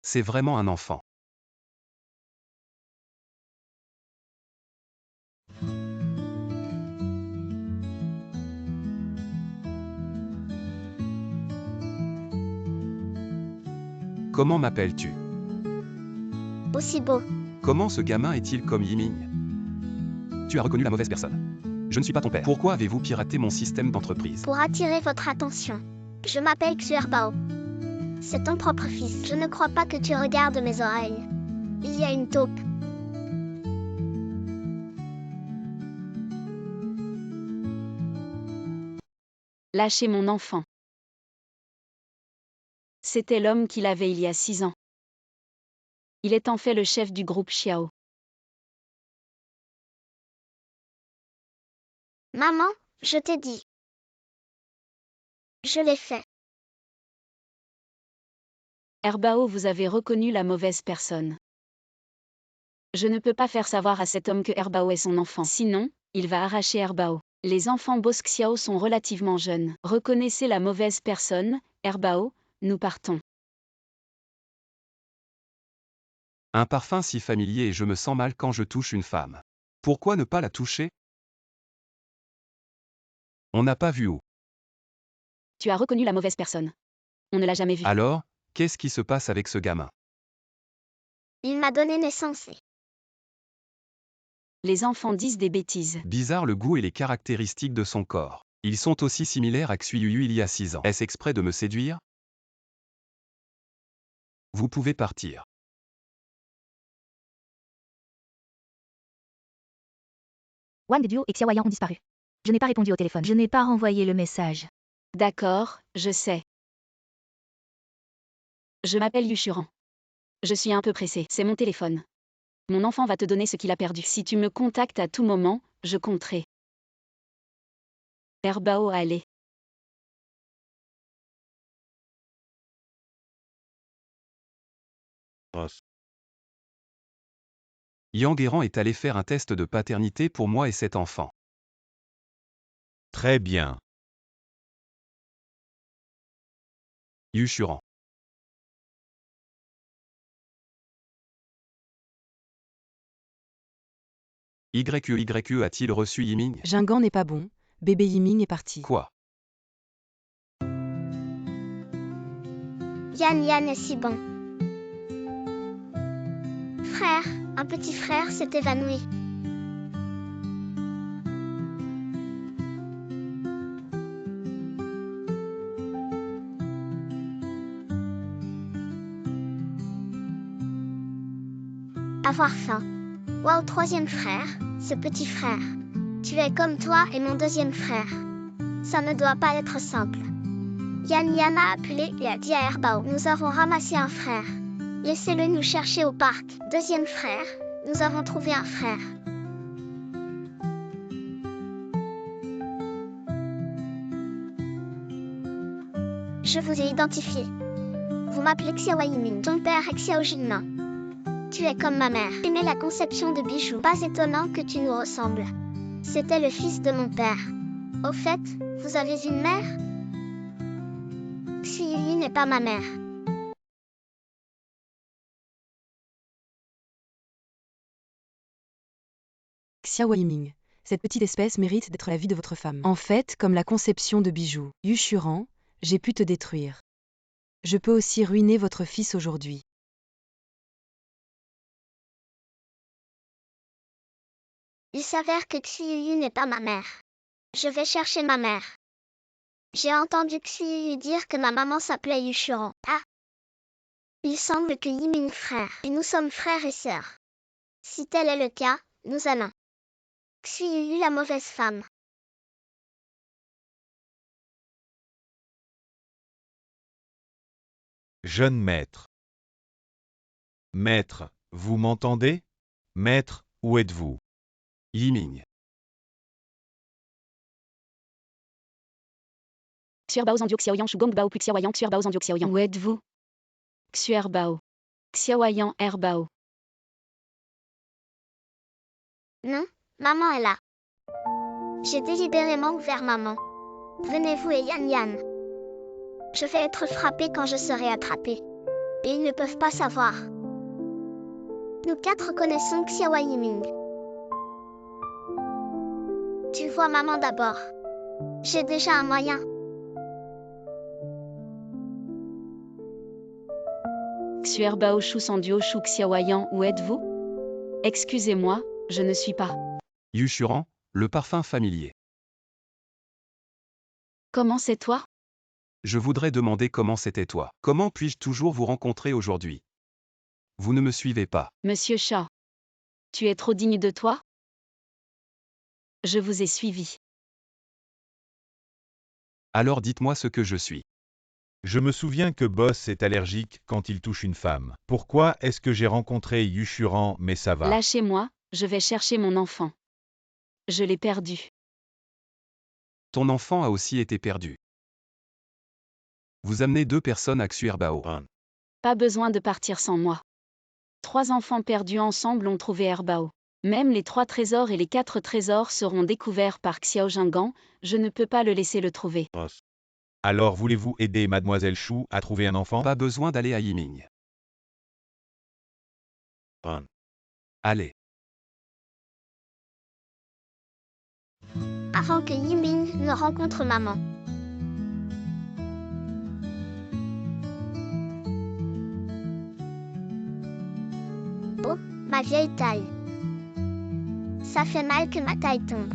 C'est vraiment un enfant. Comment m'appelles-tu? Aussi beau. Comment ce gamin est-il comme Yiming? Tu as reconnu la mauvaise personne. Je ne suis pas ton père. Pourquoi avez-vous piraté mon système d'entreprise? Pour attirer votre attention. Je m'appelle Xuerbao. C'est ton propre fils. Je ne crois pas que tu regardes mes oreilles. Il y a une taupe. Lâchez mon enfant. C'était l'homme qu'il avait il y a 6 ans. Il est en fait le chef du groupe Xiao. Maman, je t'ai dit. Je l'ai fait. Herbao, vous avez reconnu la mauvaise personne. Je ne peux pas faire savoir à cet homme que Herbao est son enfant. Sinon, il va arracher Herbao. Les enfants Bosxiao sont relativement jeunes. Reconnaissez la mauvaise personne, Herbao, nous partons. Un parfum si familier et je me sens mal quand je touche une femme. Pourquoi ne pas la toucher? On n'a pas vu où. Tu as reconnu la mauvaise personne. On ne l'a jamais vu. Alors, qu'est-ce qui se passe avec ce gamin? Il m'a donné naissance. Les enfants disent des bêtises. Bizarre le goût et les caractéristiques de son corps. Ils sont aussi similaires à Xuyuyu il y a 6 ans. Est-ce exprès de me séduire? Vous pouvez partir. Wang Duo et Xiaoyan ont disparu. Je n'ai pas répondu au téléphone. Je n'ai pas renvoyé le message. D'accord, je sais. Je m'appelle Yushuran. Je suis un peu pressée. C'est mon téléphone. Mon enfant va te donner ce qu'il a perdu. Si tu me contactes à tout moment, je compterai. Herbao, allez. Yang Guéran est allé faire un test de paternité pour moi et cet enfant. Très bien. Yushuran. YE a-t-il reçu Yiming? Jingan n'est pas bon, bébé Yiming est parti. Quoi? Yan Yan est si bon. Frère, un petit frère s'est évanoui. Avoir faim. Waouh, troisième frère, ce petit frère. Tu es comme toi et mon deuxième frère. Ça ne doit pas être simple. Yan Yan a appelé et a dit à Herbao, nous avons ramassé un frère. Laissez-le nous chercher au parc. Deuxième frère, nous avons trouvé un frère. Je vous ai identifié. Vous m'appelez Xiao Yiming, ton père est Xiao Jinmin. Tu es comme ma mère. J'aimais la conception de bijoux. Pas étonnant que tu nous ressembles. C'était le fils de mon père. Au fait, vous avez une mère? Xuyi n'est pas ma mère. Xiao Yiming. Cette petite espèce mérite d'être la vie de votre femme. En fait, comme la conception de bijoux. Yushuran, j'ai pu te détruire. Je peux aussi ruiner votre fils aujourd'hui. Il s'avère que Xuyi n'est pas ma mère. Je vais chercher ma mère. J'ai entendu Xuyi dire que ma maman s'appelait Yushuran. Ah! Il semble que Yiming frère. Et nous sommes frères et sœurs. Si tel est le cas, nous allons. Xuyi la mauvaise femme. Jeune maître. Maître, vous m'entendez? Maître, où êtes-vous? Yiming. Xuerbao Zandio Xiaoyan Shugong Bao plus Xiaoyan Xuerbao Zandio Xiaoyan. Où êtes-vous? Xuerbao. Xiaoyan Herbao. Non, maman est là. J'ai délibérément ouvert maman. Venez-vous et Yan Yan. Je vais être frappée quand je serai attrapée. Et ils ne peuvent pas savoir. Nous 4 connaissons Xiao Yiming. Tu vois maman d'abord. J'ai déjà un moyen. Xuerbao Shu Sanduo Shu Xiaoyan, où êtes-vous? Excusez-moi, je ne suis pas. Yushuran, le parfum familier. Comment c'est toi? Je voudrais demander comment c'était toi. Comment puis-je toujours vous rencontrer aujourd'hui? Vous ne me suivez pas. Monsieur Chat. Tu es trop digne de toi? Je vous ai suivi. Alors dites-moi ce que je suis. Je me souviens que Boss est allergique quand il touche une femme. Pourquoi est-ce que j'ai rencontré Yushuran mais ça va? Lâchez-moi, je vais chercher mon enfant. Je l'ai perdu. Ton enfant a aussi été perdu. Vous amenez 2 personnes à Xuerbao. Pas besoin de partir sans moi. 3 enfants perdus ensemble ont trouvé Herbao. Même les 3 trésors et les 4 trésors seront découverts par Xiao Jinggan, je ne peux pas le laisser le trouver. Alors voulez-vous aider Mademoiselle Chou à trouver un enfant? Pas besoin d'aller à Yiming. Allez. Avant que Yiming ne rencontre maman. Oh, ma vieille taille. Ça fait mal que ma taille tombe.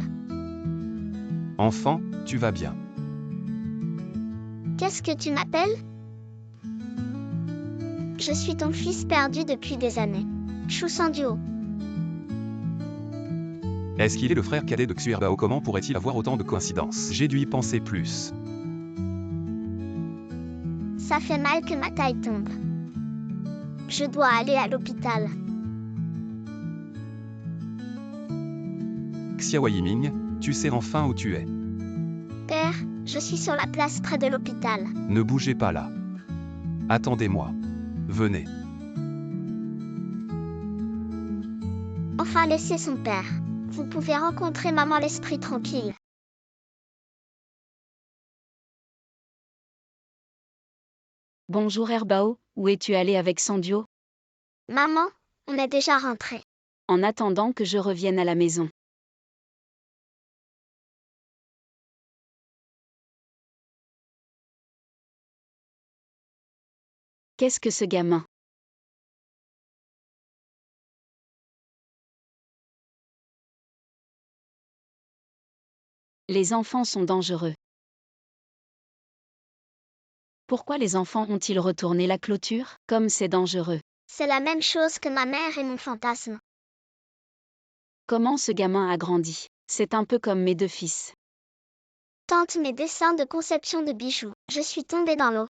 Enfant, tu vas bien. Qu'est-ce que tu m'appelles? Je suis ton fils perdu depuis des années. Shu Sanduo. Est-ce qu'il est le frère cadet de Xuerbao? Comment pourrait-il avoir autant de coïncidences? J'ai dû y penser plus. Ça fait mal que ma taille tombe. Je dois aller à l'hôpital. Xiao Yiming, tu sais enfin où tu es. Père, je suis sur la place près de l'hôpital. Ne bougez pas là. Attendez-moi. Venez. Enfin laissez son père. Vous pouvez rencontrer maman l'esprit tranquille. Bonjour Herbao, où es-tu allé avec Sanduo? Maman, on est déjà rentré. En attendant que je revienne à la maison. Qu'est-ce que ce gamin? Les enfants sont dangereux. Pourquoi les enfants ont-ils retourné la clôture? Comme c'est dangereux. C'est la même chose que ma mère et mon fantasme. Comment ce gamin a grandi? C'est un peu comme mes 2 fils. Tente mes dessins de conception de bijoux. Je suis tombée dans l'eau.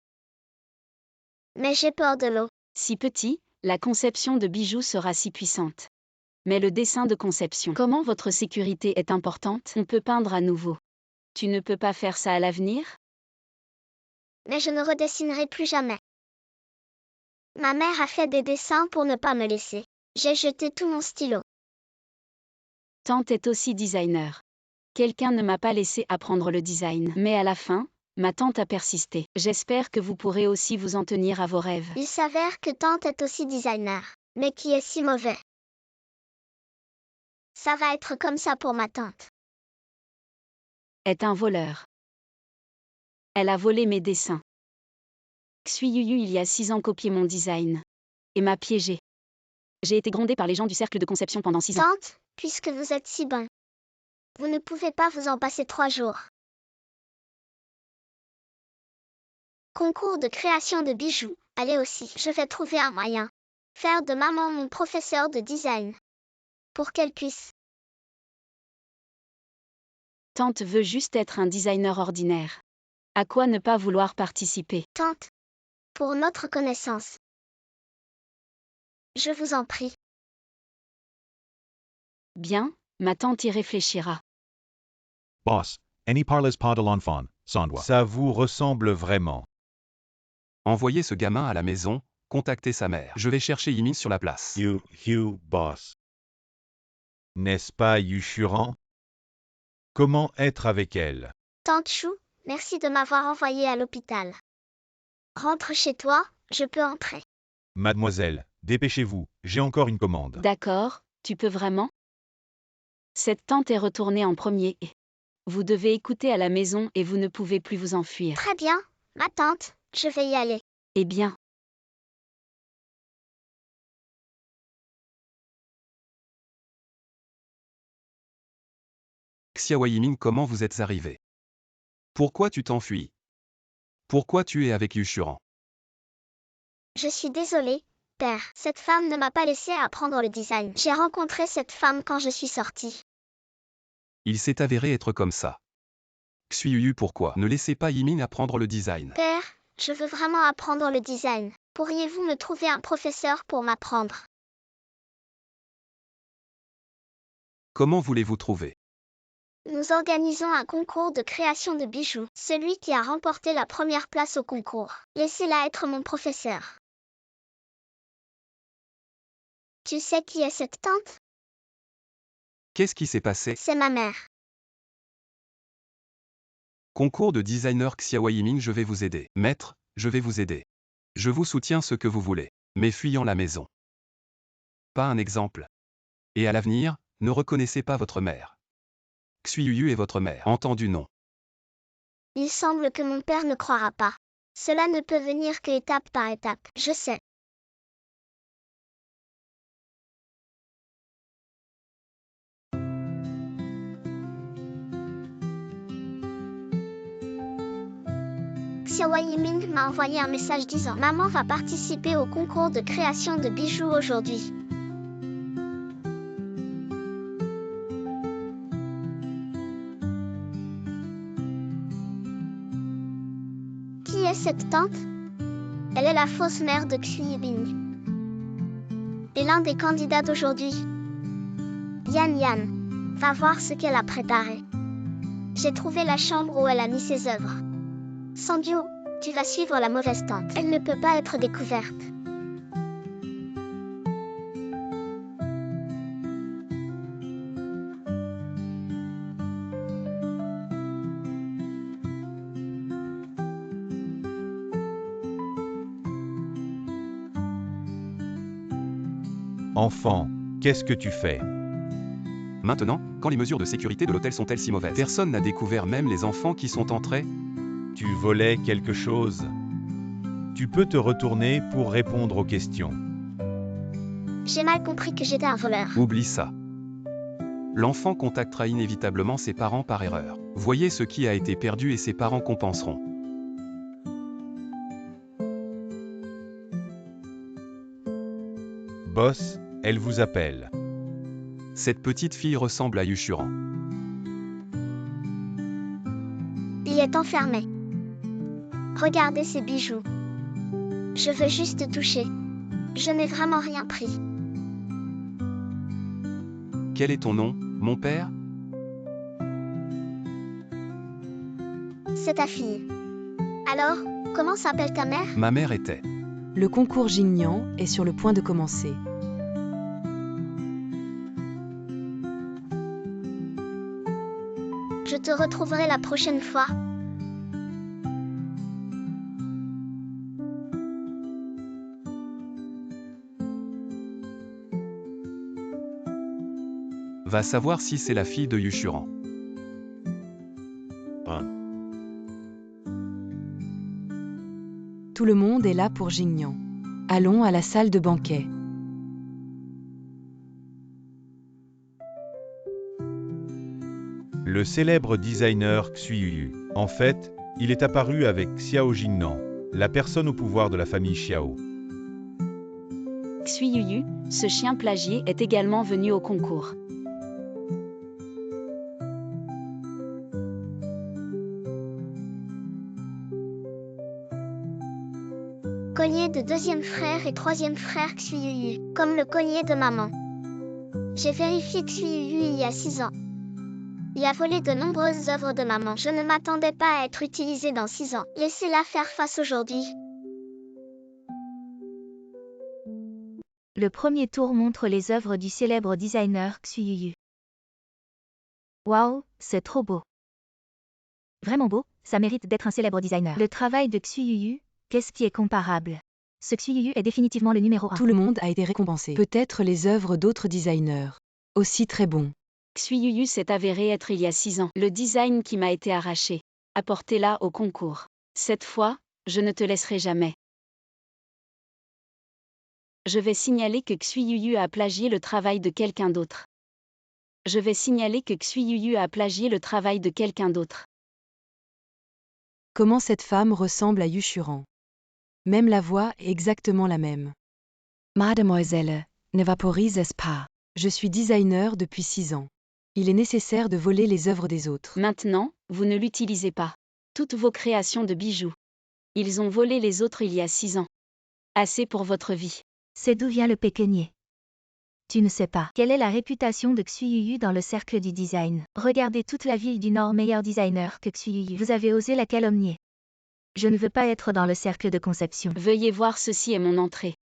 Mais j'ai peur de l'eau. Si petit, la conception de bijoux sera si puissante. Mais le dessin de conception, comment votre sécurité est importante? On peut peindre à nouveau. Tu ne peux pas faire ça à l'avenir? Mais je ne redessinerai plus jamais. Ma mère a fait des dessins pour ne pas me laisser. J'ai jeté tout mon stylo. Tante est aussi designer. Quelqu'un ne m'a pas laissé apprendre le design. Mais à la fin, ma tante a persisté. J'espère que vous pourrez aussi vous en tenir à vos rêves. Il s'avère que tante est aussi designer. Mais qui est si mauvais? Ça va être comme ça pour ma tante. Est un voleur. Elle a volé mes dessins. Xuyuyu il y a 6 ans copié mon design. Et m'a piégé. J'ai été grondée par les gens du cercle de conception pendant 6 ans. Tante, puisque vous êtes si bon, vous ne pouvez pas vous en passer 3 jours. Concours de création de bijoux, allez aussi, je vais trouver un moyen. Faire de maman mon professeur de design. Pour qu'elle puisse. Tante veut juste être un designer ordinaire. À quoi ne pas vouloir participer? Tante, pour notre connaissance. Je vous en prie. Bien, ma tante y réfléchira. Boss, any parles pas de l'enfant, Sandwa. Ça vous ressemble vraiment. Envoyez ce gamin à la maison, contactez sa mère. Je vais chercher Yiming sur la place. Boss. N'est-ce pas Yushuran? Comment être avec elle? Tante Chou, merci de m'avoir envoyé à l'hôpital. Rentre chez toi, je peux entrer. Mademoiselle, dépêchez-vous, j'ai encore une commande. D'accord, tu peux vraiment? Cette tante est retournée en premier et vous devez écouter à la maison et vous ne pouvez plus vous enfuir. Très bien, ma tante, je vais y aller. Eh bien, Xiao Yiming, comment vous êtes arrivé? Pourquoi tu t'enfuis? Pourquoi tu es avec Yushuran? Je suis désolée, père. Cette femme ne m'a pas laissé apprendre le design. J'ai rencontré cette femme quand je suis sortie. Il s'est avéré être comme ça. Xuyu, pourquoi ne laissez pas Yiming apprendre le design? Père, je veux vraiment apprendre le design. Pourriez-vous me trouver un professeur pour m'apprendre? Comment voulez-vous trouver? Nous organisons un concours de création de bijoux. Celui qui a remporté la première place au concours. Laissez-la être mon professeur. Tu sais qui est cette tante? Qu'est-ce qui s'est passé? C'est ma mère. Concours de designer Xiao Yiming, je vais vous aider. Maître, je vais vous aider. Je vous soutiens ce que vous voulez. Mais fuyant la maison. Pas un exemple. Et à l'avenir, ne reconnaissez pas votre mère. Xuyu est votre mère. Entendu, non. Il semble que mon père ne croira pas. Cela ne peut venir que étape par étape. Je sais. Xiao Yiming m'a envoyé un message disant « Maman va participer au concours de création de bijoux aujourd'hui. » Qui est cette tante? Elle est la fausse mère de Xu Yiming. Et l'un des candidats d'aujourd'hui, Yan, va voir ce qu'elle a préparé. J'ai trouvé la chambre où elle a mis ses œuvres. Sangyu, tu vas suivre la mauvaise tante. Elle ne peut pas être découverte. Enfant, qu'est-ce que tu fais? Maintenant, quand les mesures de sécurité de l'hôtel sont-elles si mauvaises? Personne n'a découvert, même les enfants qui sont entrés? Tu volais quelque chose? Tu peux te retourner pour répondre aux questions. J'ai mal compris que j'étais un voleur. Oublie ça. L'enfant contactera inévitablement ses parents par erreur. Voyez ce qui a été perdu et ses parents compenseront. Boss, elle vous appelle. Cette petite fille ressemble à Yushuran. Il est enfermé. Regardez ces bijoux. Je veux juste toucher. Je n'ai vraiment rien pris. Quel est ton nom, mon père? C'est ta fille. Alors, comment s'appelle ta mère? Ma mère était. Le concours Jingnian est sur le point de commencer. Je te retrouverai la prochaine fois. Va savoir si c'est la fille de Yushuran. Tout le monde est là pour Jingnian. Allons à la salle de banquet. Le célèbre designer Xuyu. En fait, il est apparu avec Xiao Jingnan, la personne au pouvoir de la famille Xiao. Xuyu, ce chien plagié, est également venu au concours. Collier de deuxième frère et troisième frère Xuyu, comme le collier de maman. J'ai vérifié Xuyu il y a 6 ans. Il a volé de nombreuses œuvres de maman. Je ne m'attendais pas à être utilisé dans 6 ans. Laissez-la faire face aujourd'hui. Le premier tour montre les œuvres du célèbre designer Xuyu. Waouh, c'est trop beau. Vraiment beau, ça mérite d'être un célèbre designer. Le travail de Xuyu, qu'est-ce qui est comparable? Ce Xuyuyu est définitivement le numéro 1. Tout le monde a été récompensé. Peut-être les œuvres d'autres designers. Aussi très bons. Xuyuyu s'est avéré être il y a 6 ans le design qui m'a été arraché. Apportez-la au concours. Cette fois, je ne te laisserai jamais. Je vais signaler que Xuyuyu a plagié le travail de quelqu'un d'autre. Je vais signaler que Xuyuyu a plagié le travail de quelqu'un d'autre. Comment cette femme ressemble à Yushuran. Même la voix est exactement la même. Mademoiselle, ne vaporisez pas. Je suis designer depuis 6 ans. Il est nécessaire de voler les œuvres des autres. Maintenant, vous ne l'utilisez pas. Toutes vos créations de bijoux. Ils ont volé les autres il y a 6 ans. Assez pour votre vie. C'est d'où vient le pécunier. Tu ne sais pas. Quelle est la réputation de Xuyuyu dans le cercle du design? Regardez toute la ville du Nord, meilleur designer que Xuyuyu. Vous avez osé la calomnier. Je ne veux pas être dans le cercle de conception. Veuillez voir, ceci est mon entrée.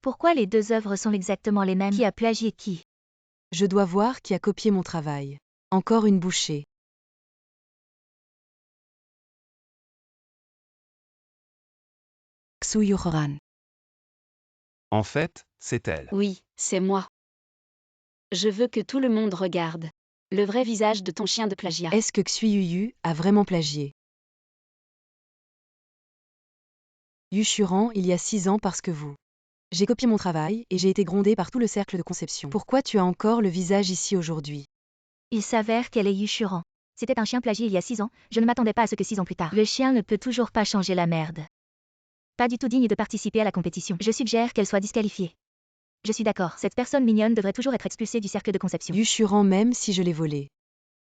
Pourquoi les deux œuvres sont exactement les mêmes? Qui a plagié qui? Je dois voir qui a copié mon travail. Encore une bouchée. Xuyuran. En fait, c'est elle. Oui, c'est moi. Je veux que tout le monde regarde. Le vrai visage de ton chien de plagiat. Est-ce que Xuyuyu a vraiment plagié? Yushuran, il y a 6 ans parce que vous. J'ai copié mon travail et j'ai été grondé par tout le cercle de conception. Pourquoi tu as encore le visage ici aujourd'hui? Il s'avère qu'elle est Yushuran. C'était un chien plagié il y a 6 ans, je ne m'attendais pas à ce que 6 ans plus tard. Le chien ne peut toujours pas changer la merde. Pas du tout digne de participer à la compétition. Je suggère qu'elle soit disqualifiée. Je suis d'accord, cette personne mignonne devrait toujours être expulsée du cercle de conception. Yushuran, même si je l'ai volé.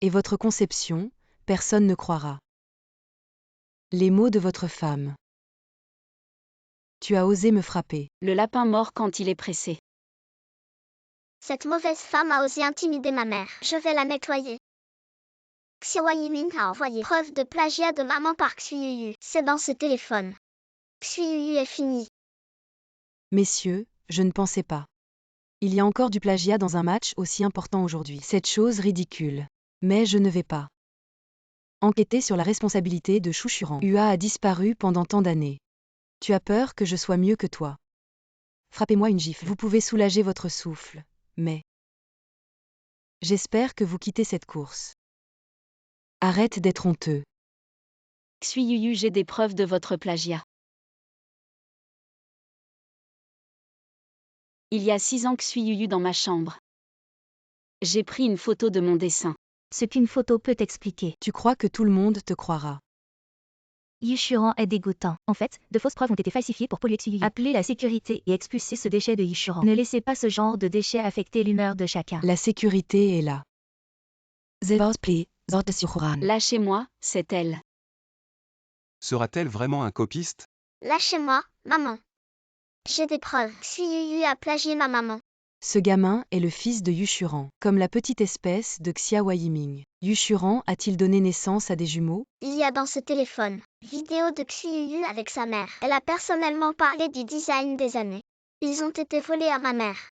Et votre conception, personne ne croira. Les mots de votre femme. Tu as osé me frapper. Le lapin mord quand il est pressé. Cette mauvaise femme a osé intimider ma mère. Je vais la nettoyer. Xiao Yiming a envoyé preuve de plagiat de maman par Xuyuyu. C'est dans ce téléphone. Xuyuyu est fini. Messieurs, je ne pensais pas. Il y a encore du plagiat dans un match aussi important aujourd'hui. Cette chose ridicule. Mais je ne vais pas enquêter sur la responsabilité de Yushuran. Ua a disparu pendant tant d'années. Tu as peur que je sois mieux que toi. Frappez-moi une gifle. Vous pouvez soulager votre souffle, mais j'espère que vous quittez cette course. Arrête d'être honteux. Xuyuyu, j'ai des preuves de votre plagiat. Il y a 6 ans, Xuyuyu dans ma chambre. J'ai pris une photo de mon dessin. Ce qu'une photo peut expliquer. Tu crois que tout le monde te croira. Yushuran est dégoûtant. En fait, de fausses preuves ont été falsifiées pour polluer Xuyuyu. Appelez la sécurité et expulsez ce déchet de Yushuran. Ne laissez pas ce genre de déchets affecter l'humeur de chacun. La sécurité est là. Lâchez-moi, c'est elle. Sera-t-elle vraiment un copiste? Lâchez-moi, maman. J'ai des preuves. Xuyuyu a plagié ma maman. Ce gamin est le fils de Yushuran, comme la petite espèce de Xiao Yiming. Yushuran a-t-il donné naissance à des jumeaux? Il y a dans ce téléphone vidéo de Xuyuyu avec sa mère. Elle a personnellement parlé du design des années. Ils ont été volés à ma mère.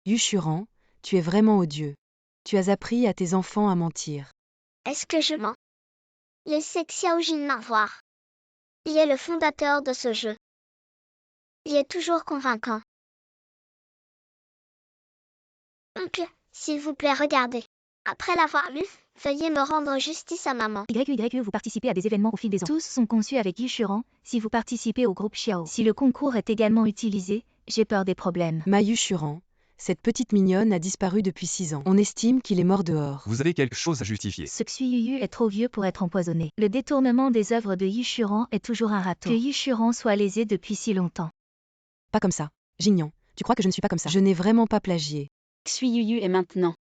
Yushuran, tu es vraiment odieux. Tu as appris à tes enfants à mentir. Est-ce que je mens? Laissez Xiao Jinmin voir. Il est le fondateur de ce jeu. Il est toujours convaincant. Oncle, s'il vous plaît, regardez. Après l'avoir lu, veuillez me rendre justice à maman. YYE, vous participez à des événements au fil des ans. Tous sont conçus avec Yushuran, si vous participez au groupe Xiao. Si le concours est également utilisé, j'ai peur des problèmes. Ma Yushuran, cette petite mignonne a disparu depuis 6 ans. On estime qu'il est mort dehors. Vous avez quelque chose à justifier. Ce Xuyuyu est trop vieux pour être empoisonné. Le détournement des œuvres de Yushuran est toujours un râteau. Que Yushuran soit lésé depuis si longtemps. Pas comme ça. Jingnan, tu crois que je ne suis pas comme ça? Je n'ai vraiment pas plagié. Xuyuyu est maintenant.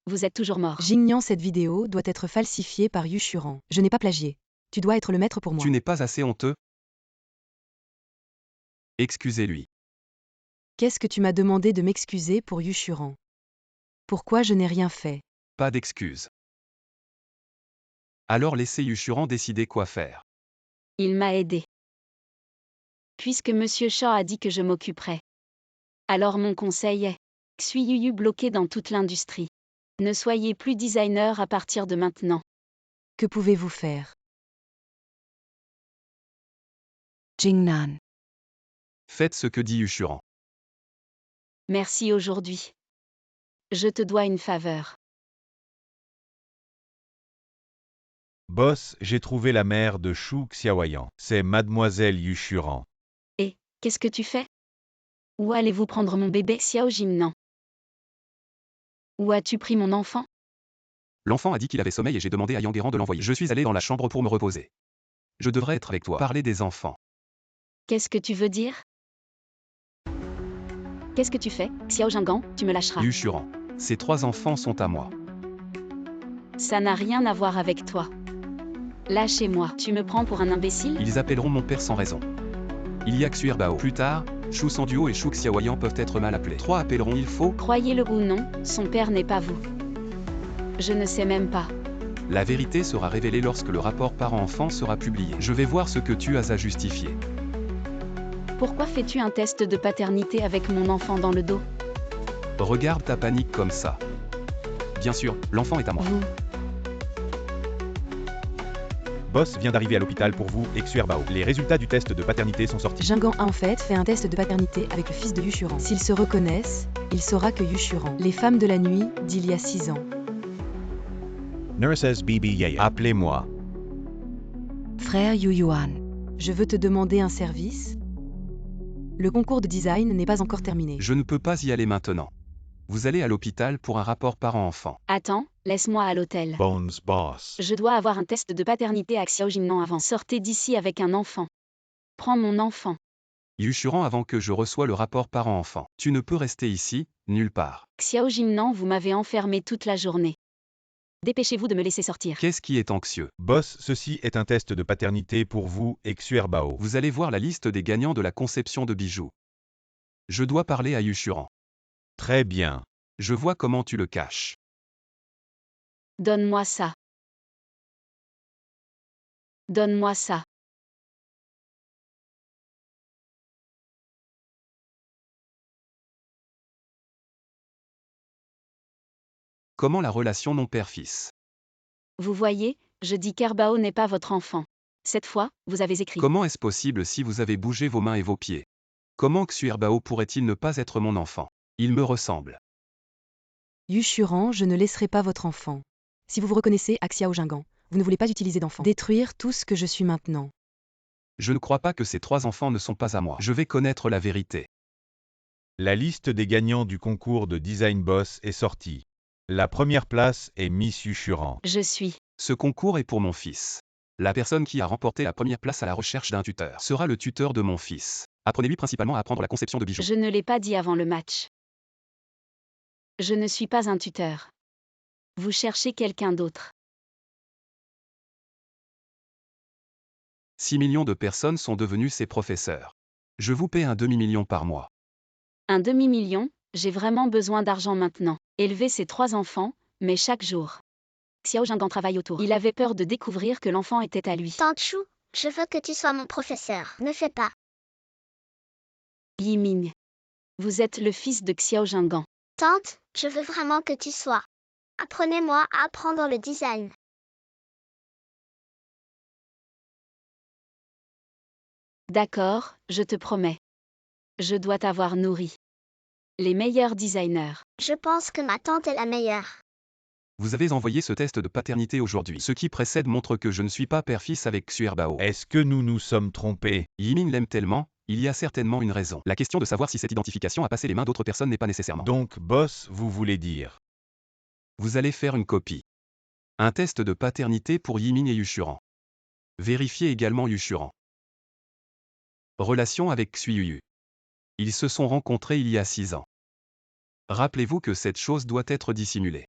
Vous êtes toujours mort. Jingnan, cette vidéo doit être falsifiée par Yushuran. Je n'ai pas plagié. Tu dois être le maître pour moi. Tu n'es pas assez honteux? Excusez-lui. Qu'est-ce que tu m'as demandé de m'excuser pour Yushuran? Pourquoi je n'ai rien fait? Pas d'excuses. Alors laissez Yushuran décider quoi faire. Il m'a aidé. Puisque Monsieur Shaw a dit que je m'occuperais. Alors mon conseil est Xuyuyu bloqué dans toute l'industrie. Ne soyez plus designer à partir de maintenant. Que pouvez-vous faire? Jingnan. Faites ce que dit Yushuran. Merci aujourd'hui. Je te dois une faveur. Boss, j'ai trouvé la mère de Shu Xiaoyan. C'est mademoiselle Yushuran. Et, qu'est-ce que tu fais? Où allez-vous prendre mon bébé Xiao Jingnan? Où as-tu pris mon enfant? L'enfant a dit qu'il avait sommeil et j'ai demandé à Yang Guéran de l'envoyer. Je suis allé dans la chambre pour me reposer. Je devrais être avec toi. Parler des enfants. Qu'est-ce que tu veux dire? Qu'est-ce que tu fais, Xiao Jinggan? Tu me lâcheras. Yushuran. Ces 3 enfants sont à moi. Ça n'a rien à voir avec toi. Lâchez-moi. Tu me prends pour un imbécile? Ils appelleront mon père sans raison. Il y a Xu Erbao. Plus tard, Shu Sanduo et Shu Xiaoyan peuvent être mal appelés. 3 appelleront il faut. Croyez-le ou non, son père n'est pas vous. Je ne sais même pas. La vérité sera révélée lorsque le rapport parent-enfant sera publié. Je vais voir ce que tu as à justifier. Pourquoi fais-tu un test de paternité avec mon enfant dans le dos? Regarde ta panique comme ça. Bien sûr, l'enfant est à moi. Vous, Boss vient d'arriver à l'hôpital pour vous et Xu Erbao. Les résultats du test de paternité sont sortis. Jinggan a en fait fait un test de paternité avec le fils de Yushuran. S'ils se reconnaissent, il saura que Yushuran, les femmes de la nuit d'il y a 6 ans. Nurses BB Yaya. Appelez-moi. Frère Yuyuan. Je veux te demander un service. Le concours de design n'est pas encore terminé. Je ne peux pas y aller maintenant. Vous allez à l'hôpital pour un rapport parent-enfant. attends, laisse-moi à l'hôtel. Bones Boss. Je dois avoir un test de paternité à Xiao Jingnan avant. Sortez d'ici avec un enfant. Prends mon enfant. Yushuran avant que je reçois le rapport parent-enfant. Tu ne peux rester ici, nulle part. Xiao Jingnan, vous m'avez enfermé toute la journée. Dépêchez-vous de me laisser sortir. Qu'est-ce qui est anxieux? Boss, ceci est un test de paternité pour vous et Xu Erbao. Vous allez voir la liste des gagnants de la conception de bijoux. Je dois parler à Yushuran. Très bien. Je vois comment tu le caches. Donne-moi ça. Donne-moi ça. Comment la relation non père-fils? Vous voyez, je dis qu'Herbao n'est pas votre enfant. Cette fois, vous avez écrit. Comment est-ce possible si vous avez bougé vos mains et vos pieds? Comment Xu Erbao pourrait-il ne pas être mon enfant? Il me ressemble. Yushuran, je ne laisserai pas votre enfant. Si vous vous reconnaissez à Xiao Jinggan, vous ne voulez pas utiliser d'enfant. Détruire tout ce que je suis maintenant. Je ne crois pas que ces 3 enfants ne sont pas à moi. Je vais connaître la vérité. La liste des gagnants du concours de Design Boss est sortie. La première place est Miss Yushuran. Je suis. Ce concours est pour mon fils. La personne qui a remporté la première place à la recherche d'un tuteur sera le tuteur de mon fils. Apprenez-lui principalement à apprendre la conception de bijoux. Je ne l'ai pas dit avant le match. Je ne suis pas un tuteur. Vous cherchez quelqu'un d'autre. 6 millions de personnes sont devenues ses professeurs. Je vous paie un demi-million par mois. Un demi-million, j'ai vraiment besoin d'argent maintenant. Élever ses 3 enfants, mais chaque jour. Xiao Jinggan travaille autour. Il avait peur de découvrir que l'enfant était à lui. Tante Chou, je veux que tu sois mon professeur. Ne fais pas. Yiming. Vous êtes le fils de Xiao Jinggan. Tante, je veux vraiment que tu sois. Apprenez-moi à apprendre le design. D'accord, je te promets. Je dois t'avoir nourri. Les meilleurs designers. Je pense que ma tante est la meilleure. Vous avez envoyé ce test de paternité aujourd'hui. Ce qui précède montre que je ne suis pas père-fils avec Xu Erbao. Est-ce que nous nous sommes trompés? Yiming l'aime tellement, il y a certainement une raison. La question de savoir si cette identification a passé les mains d'autres personnes n'est pas nécessairement. Donc, boss, vous voulez dire? Vous allez faire une copie. Un test de paternité pour Yiming et Yushuran. Vérifiez également Yushuran. Relation avec Xu Yuyu. Ils se sont rencontrés il y a 6 ans. Rappelez-vous que cette chose doit être dissimulée.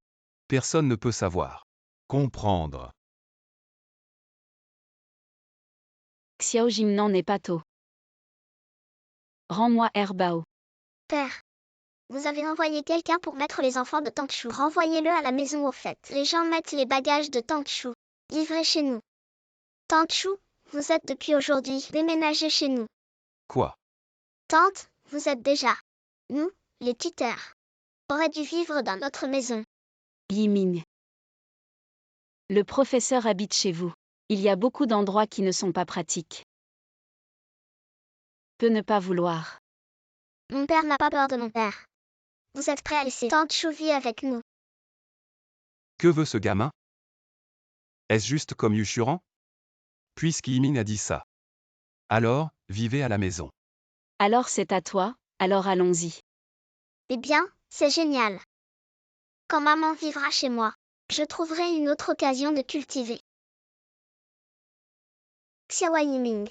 Personne ne peut savoir. Comprendre. Xiao Jingnan n'est pas tôt. Rends-moi Herbao. Père, vous avez envoyé quelqu'un pour mettre les enfants de Tante Chou. Renvoyez-le à la maison au fait. Les gens mettent les bagages de Tante Chou. Livrez chez nous. Tante Chou, vous êtes depuis aujourd'hui déménagé chez nous. Quoi? Tante, vous êtes déjà. Nous, les tuteurs. Aurait dû vivre dans notre maison. Yiming. Le professeur habite chez vous. Il y a beaucoup d'endroits qui ne sont pas pratiques. Peut ne pas vouloir. Mon père n'a pas peur de mon père. Vous êtes prêt à laisser tante Chouvi avec nous? Que veut ce gamin? Est-ce juste comme Yushuran? Puisque Yimin a dit ça. Alors, vivez à la maison. Alors c'est à toi, alors allons-y. Eh bien, c'est génial. Quand maman vivra chez moi, je trouverai une autre occasion de cultiver. Xiaowa Yiming.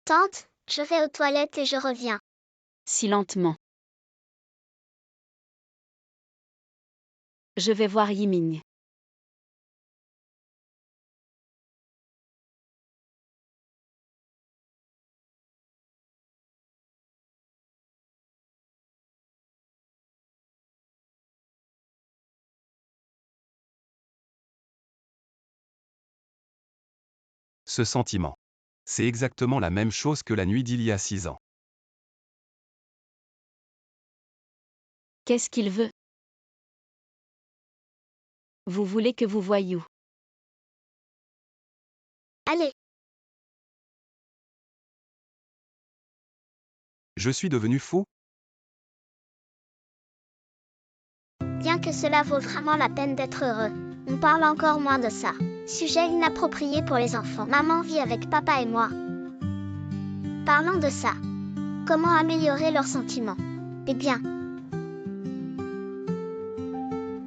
Tante, je vais aux toilettes et je reviens. Si lentement. Je vais voir Yiming. Ce sentiment. C'est exactement la même chose que la nuit d'il y a 6 ans. Qu'est-ce qu'il veut? Vous voulez que vous voyions? Allez, Je suis devenu fou? bien que cela vaut vraiment la peine d'être heureux, on parle encore moins de ça. Sujet inapproprié pour les enfants. Maman vit avec papa et moi. Parlons de ça. Comment améliorer leurs sentiments? Eh bien,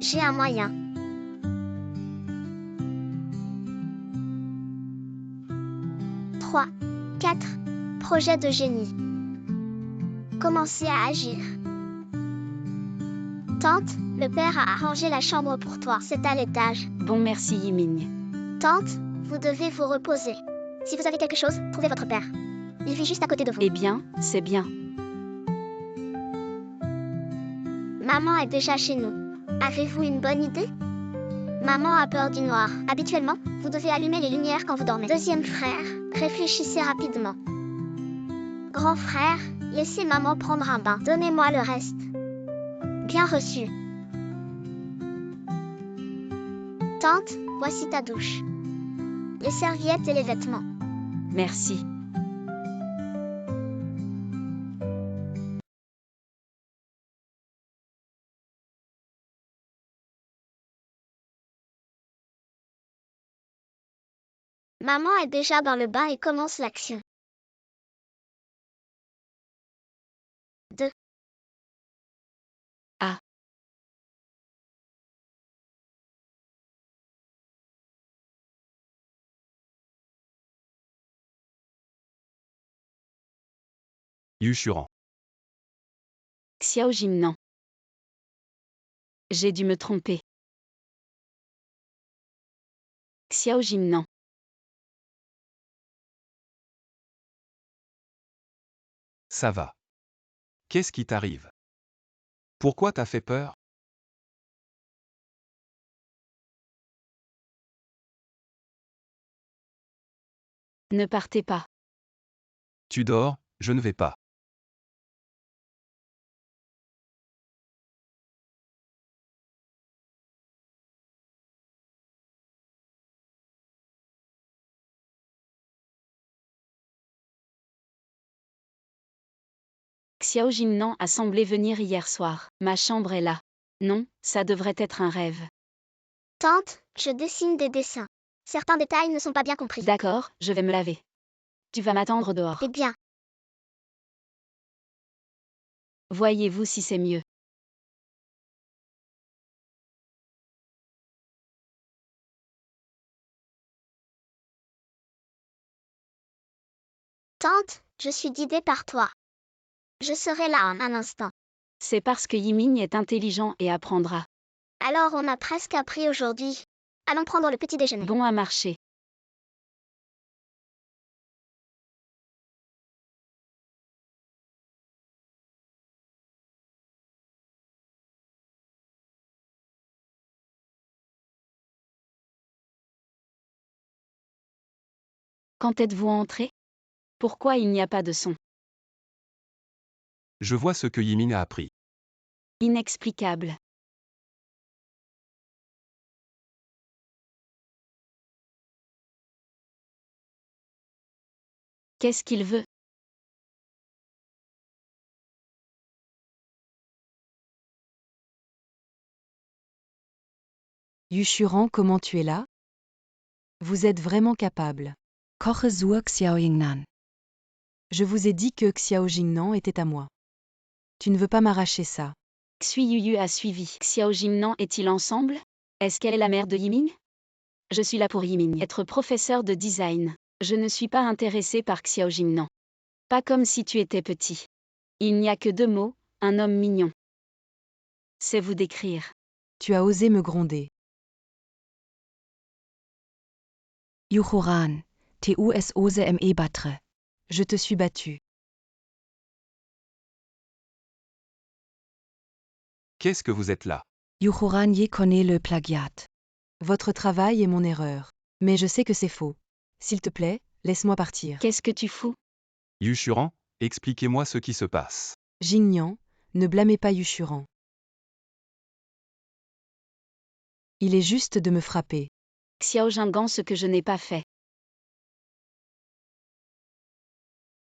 j'ai un moyen. Trois, 4. Projet de génie. Commencez à agir. Tante, le père a arrangé la chambre pour toi. C'est à l'étage. Bon merci Yiming. Tante, vous devez vous reposer. Si vous avez quelque chose, trouvez votre père. Il vit juste à côté de vous. Eh bien, c'est bien. Maman est déjà chez nous. Avez-vous une bonne idée? Maman a peur du noir. Habituellement, vous devez allumer les lumières quand vous dormez. Deuxième frère, réfléchissez rapidement. Grand frère, laissez maman prendre un bain. Donnez-moi le reste. Bien reçu. Tante, voici ta douche. Les serviettes et les vêtements. Merci. Maman est déjà dans le bain et commence l'action. 2. Ah. Yushuran. Xiao Jimnan. J'ai dû me tromper. Xiao Jimnan. Ça va. Qu'est-ce qui t'arrive? Pourquoi t'as fait peur? Ne partez pas. Tu dors, je ne vais pas. Xiao Jimnan a semblé venir hier soir. Ma chambre est là. Non, ça devrait être un rêve. Tante, je dessine des dessins. Certains détails ne sont pas bien compris. D'accord, je vais me laver. Tu vas m'attendre dehors. Eh bien, Voyez-vous si c'est mieux. tante, je suis guidée par toi. Je serai là en un instant. C'est parce que Yiming est intelligent et apprendra. Alors on a presque appris aujourd'hui. Allons prendre le petit déjeuner. Bon à marcher. Quand êtes-vous entré? Pourquoi il n'y a pas de son? Je vois ce que Yimin a appris. Inexplicable. Qu'est-ce qu'il veut? Yushuran, comment tu es là? Vous êtes vraiment capable. Koche sur Xiao Jingnan. Je vous ai dit que Xiao Jingnan était à moi. Tu ne veux pas m'arracher ça. Xui Yuyu a suivi. Xiao Jingnan est-il ensemble? Est-ce qu'elle est la mère de Yiming? Je suis là pour Yiming. Être professeur de design. Je ne suis pas intéressé par Xiao Jingnan. Pas comme si tu étais petit. Il n'y a que 2 mots, un homme mignon. C'est vous décrire. Tu as osé me gronder. Yuchuran. TUSOSME battre. Je te suis battu. Qu'est-ce que vous êtes là? Yuchuran ye connaît le plagiat. Votre travail est mon erreur. Mais je sais que c'est faux. S'il te plaît, laisse-moi partir. Qu'est-ce que tu fous? Yushuran, expliquez-moi ce qui se passe. Jingnan, ne blâmez pas Yushuran. Il est juste de me frapper. Xiao Jingnan ce que je n'ai pas fait.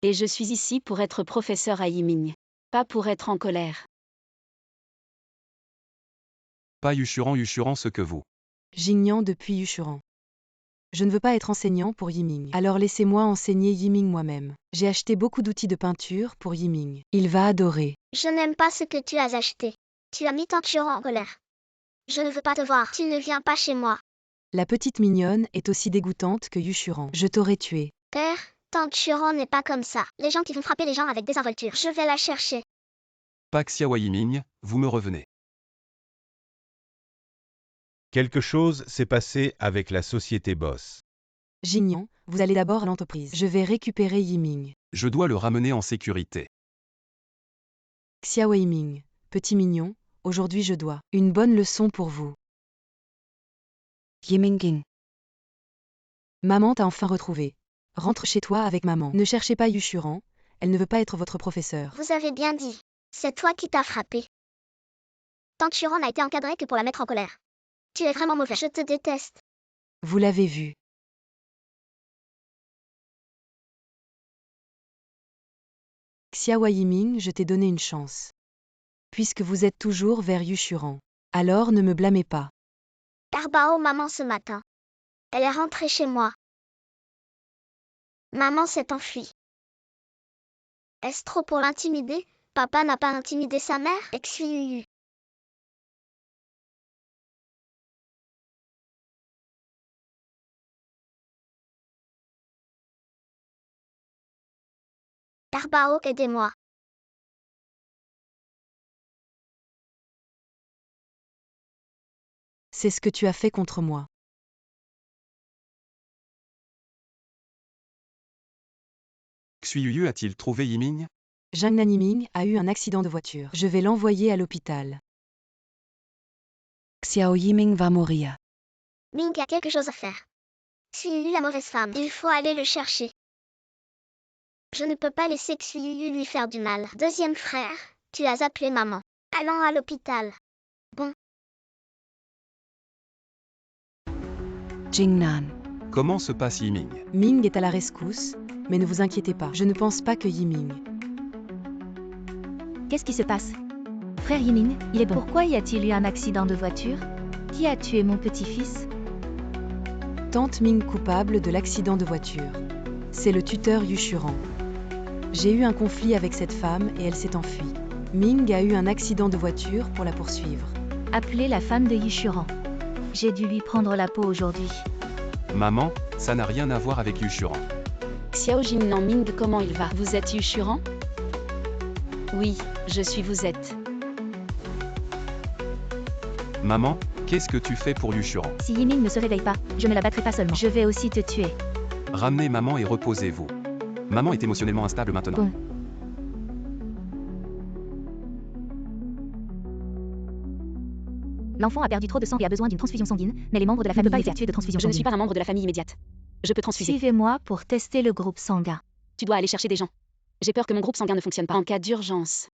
Et je suis ici pour être professeur à Yiming. Pas pour être en colère. Pas Yushuran ce que vous. Jingnan depuis Yushuran. Je ne veux pas être enseignant pour Yiming. Alors laissez-moi enseigner Yiming moi-même. J'ai acheté beaucoup d'outils de peinture pour Yiming. Il va adorer. Je n'aime pas ce que tu as acheté. Tu as mis Tanchiro en colère. Je ne veux pas te voir. Tu ne viens pas chez moi. La petite mignonne est aussi dégoûtante que Yushuran. Je t'aurais tué. Père, Tanchiro n'est pas comme ça. Les gens qui vont frapper les gens avec des involtures. Je vais la chercher. Pas Xiao Yiming, vous me revenez. Quelque chose s'est passé avec la société Boss. Jingnan, vous allez d'abord à l'entreprise. Je vais récupérer Yiming. Je dois le ramener en sécurité. Xiao Yiming, petit mignon, aujourd'hui je dois. Une bonne leçon pour vous. Yiminging. Maman t'a enfin retrouvé. Rentre chez toi avec maman. Ne cherchez pas Yushuran, elle ne veut pas être votre professeur. Vous avez bien dit. C'est toi qui t'as frappé. Tanchiro n'a été encadré que pour la mettre en colère. Tu es vraiment mauvais. Je te déteste. Vous l'avez vu. Xiao Yiming, je t'ai donné une chance. Puisque vous êtes toujours vers Yushuran. Alors ne me blâmez pas. Erbao maman ce matin. Elle est rentrée chez moi. Maman s'est enfuie. Est-ce trop pour l'intimider? Papa n'a pas intimidé sa mère? Excuse. Erbao, aidez-moi. C'est ce que tu as fait contre moi. Xuyu a-t-il trouvé Yiming? Jingnan Yiming a eu un accident de voiture. Je vais l'envoyer à l'hôpital. Xiao Yiming va mourir. Ming a quelque chose à faire. Xuyu la mauvaise femme. Il faut aller le chercher. Je ne peux pas laisser Xuyu lui faire du mal. Deuxième frère, tu as appelé maman. Allons à l'hôpital. Jingnan. Comment se passe Yiming? Ming est à la rescousse, mais ne vous inquiétez pas. Je ne pense pas que Yiming. Qu'est-ce qui se passe? Frère Yiming, il est bon. Pourquoi y a-t-il eu un accident de voiture? Qui a tué mon petit-fils? Tante Ming coupable de l'accident de voiture. C'est le tuteur Yushuran. J'ai eu un conflit avec cette femme et elle s'est enfuie. Ming a eu un accident de voiture pour la poursuivre. Appelez la femme de Yushuran. J'ai dû lui prendre la peau aujourd'hui. Maman, ça n'a rien à voir avec Yushuran. Xiao Jingnan Ming comment il va? Vous êtes Yushuran? Oui, je suis vous êtes. Maman, qu'est-ce que tu fais pour Yushuran? Si Yiming ne se réveille pas, je ne la battrai pas seulement. Je vais aussi te tuer. Ramenez maman et reposez-vous. Maman est émotionnellement instable maintenant. Bon. L'enfant a perdu trop de sang et a besoin d'une transfusion sanguine, mais les membres de la famille ne peuvent pas effectuer de transfusion Je ne sanguine. suis pas un membre de la famille immédiate. Je peux transfuser. Suivez-moi pour tester le groupe sanguin. Tu dois aller chercher des gens. J'ai peur que mon groupe sanguin ne fonctionne pas en cas d'urgence.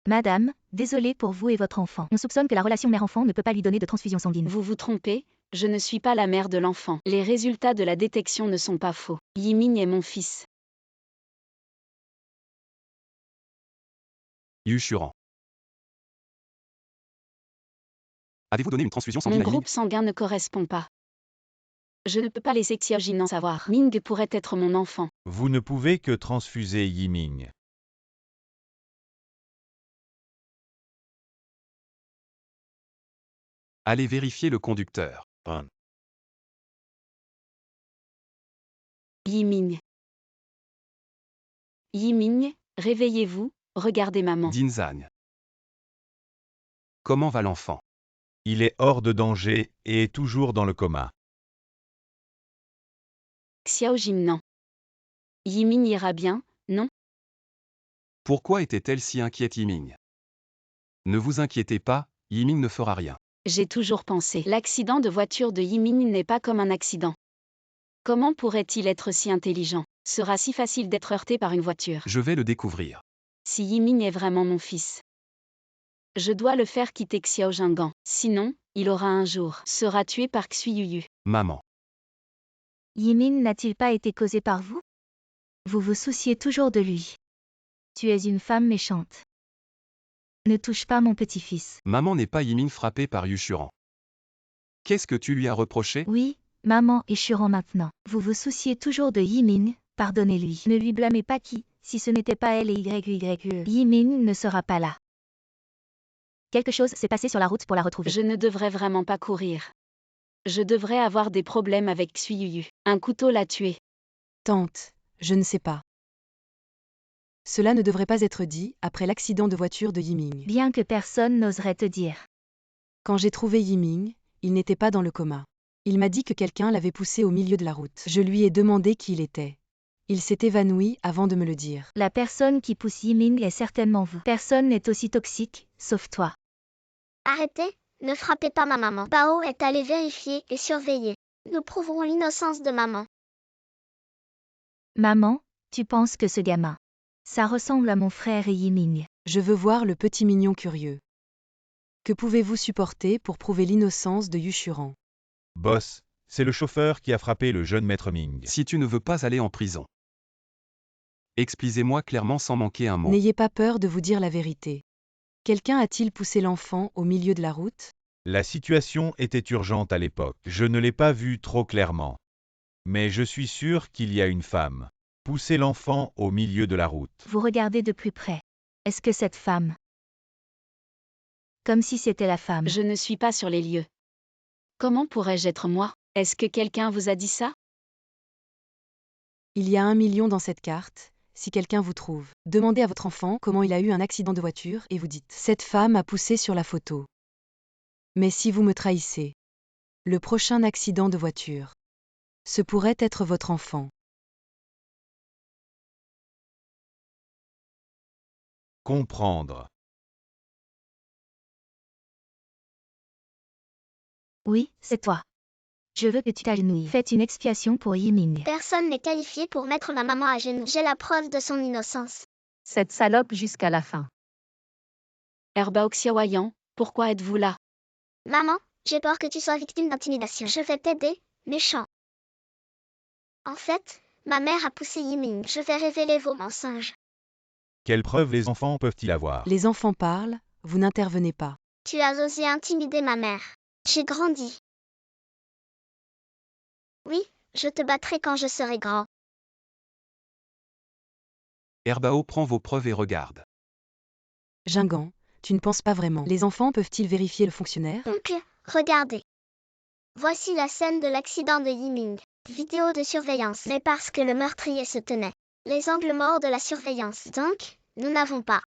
Madame, désolé pour vous et votre enfant. On soupçonne que la relation mère-enfant ne peut pas lui donner de transfusion sanguine. Vous vous trompez, je ne suis pas la mère de l'enfant. Les résultats de la détection ne sont pas faux. Yiming est mon fils. Yushurant. Avez-vous donné une transfusion sanguine Mon à Yiming? groupe sanguin ne correspond pas. Je ne peux pas laisser Xiao Jingnan savoir. Ming pourrait être mon enfant. Vous ne pouvez que transfuser Yiming. Allez vérifier le conducteur. Yiming. Yiming, réveillez-vous, regardez maman. Dinzan. Comment va l'enfant? Il est hors de danger et est toujours dans le coma. Xiao Jingnan. Yiming ira bien, non? Pourquoi était-elle si inquiète Yiming? Ne vous inquiétez pas, Yiming ne fera rien. J'ai toujours pensé. L'accident de voiture de Yiming n'est pas comme un accident. Comment pourrait-il être si intelligent? Sera si facile d'être heurté par une voiture. Je vais le découvrir. Si Yiming est vraiment mon fils. Je dois le faire quitter Xiao Jingnan. Sinon, il aura un jour sera tué par Xuiyuyu. Maman. Yiming n'a-t-il pas été causé par vous? Vous vous souciez toujours de lui. Tu es une femme méchante. Ne touche pas mon petit-fils. Maman n'est pas Yiming frappée par Yushurant. Qu'est-ce que tu lui as reproché? Oui, maman est Churan maintenant. Vous vous souciez toujours de Yiming, pardonnez-lui. Ne lui blâmez pas qui, si ce n'était pas elle et YYE. Yiming ne sera pas là. Quelque chose s'est passé sur la route pour la retrouver. Je ne devrais vraiment pas courir. Je devrais avoir des problèmes avec Xuiyuyu. Un couteau l'a tué. Tante, je ne sais pas. Cela ne devrait pas être dit après l'accident de voiture de Yiming. Bien que personne n'oserait te dire. Quand j'ai trouvé Yiming, il n'était pas dans le coma. Il m'a dit que quelqu'un l'avait poussé au milieu de la route. Je lui ai demandé qui il était. Il s'est évanoui avant de me le dire. La personne qui pousse Yiming est certainement vous. Personne n'est aussi toxique, sauf toi. Arrêtez, ne frappez pas ma maman. Bao est allé vérifier et surveiller. Nous prouverons l'innocence de maman. Maman, tu penses que ce gamin. Ça ressemble à mon frère et Yiming. Je veux voir le petit mignon curieux. Que pouvez-vous supporter pour prouver l'innocence de Yushurant? Boss, c'est le chauffeur qui a frappé le jeune maître Ming. Si tu ne veux pas aller en prison. Expliquez-moi clairement sans manquer un mot. N'ayez pas peur de vous dire la vérité. Quelqu'un a-t-il poussé l'enfant au milieu de la route? La situation était urgente à l'époque. Je ne l'ai pas vu trop clairement. Mais je suis sûr qu'il y a une femme. Poussez l'enfant au milieu de la route. Vous regardez de plus près. Est-ce que cette femme... Comme si c'était la femme. Je ne suis pas sur les lieux. Comment pourrais-je être moi? Est-ce que quelqu'un vous a dit ça? Il y a 1 million dans cette carte. Si quelqu'un vous trouve, demandez à votre enfant comment il a eu un accident de voiture et vous dites « Cette femme a poussé sur la photo ». Mais si vous me trahissez, le prochain accident de voiture, ce pourrait être votre enfant. Comprendre. Oui, c'est toi. Je veux que tu t'agenouilles. Faites une expiation pour Yiming. Personne n'est qualifié pour mettre ma maman à genoux. J'ai la preuve de son innocence. Cette salope jusqu'à la fin. Herbao Xiaoyan, pourquoi êtes-vous là? Maman, j'ai peur que tu sois victime d'intimidation. Je vais t'aider, méchant. En fait, ma mère a poussé Yiming. Je vais révéler vos mensonges. Quelles preuves les enfants peuvent-ils avoir? Les enfants parlent, vous n'intervenez pas. Tu as osé intimider ma mère. J'ai grandi. Oui, je te battrai quand je serai grand. Herbao prend vos preuves et regarde. Jingnan, tu ne penses pas vraiment. Les enfants peuvent-ils vérifier le fonctionnaire? Donc, regardez. Voici la scène de l'accident de Yiming. Vidéo de surveillance. Mais parce que le meurtrier se tenait. Les angles morts de la surveillance. Donc, nous n'avons pas.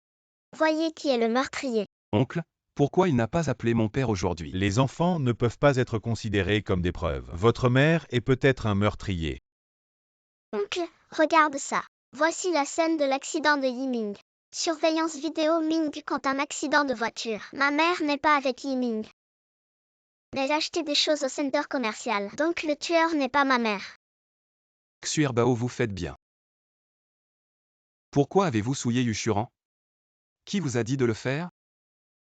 Voyez qui est le meurtrier. Oncle, pourquoi il n'a pas appelé mon père aujourd'hui? Les enfants ne peuvent pas être considérés comme des preuves. Votre mère est peut-être un meurtrier. Donc, regarde ça. Voici la scène de l'accident de Yiming. Surveillance vidéo Ming quand un accident de voiture. Ma mère n'est pas avec Yiming. Mais j'ai acheté des choses au center commercial. Donc le tueur n'est pas ma mère. Xu Herbao, vous faites bien. Pourquoi avez-vous souillé Yushurant? Qui vous a dit de le faire?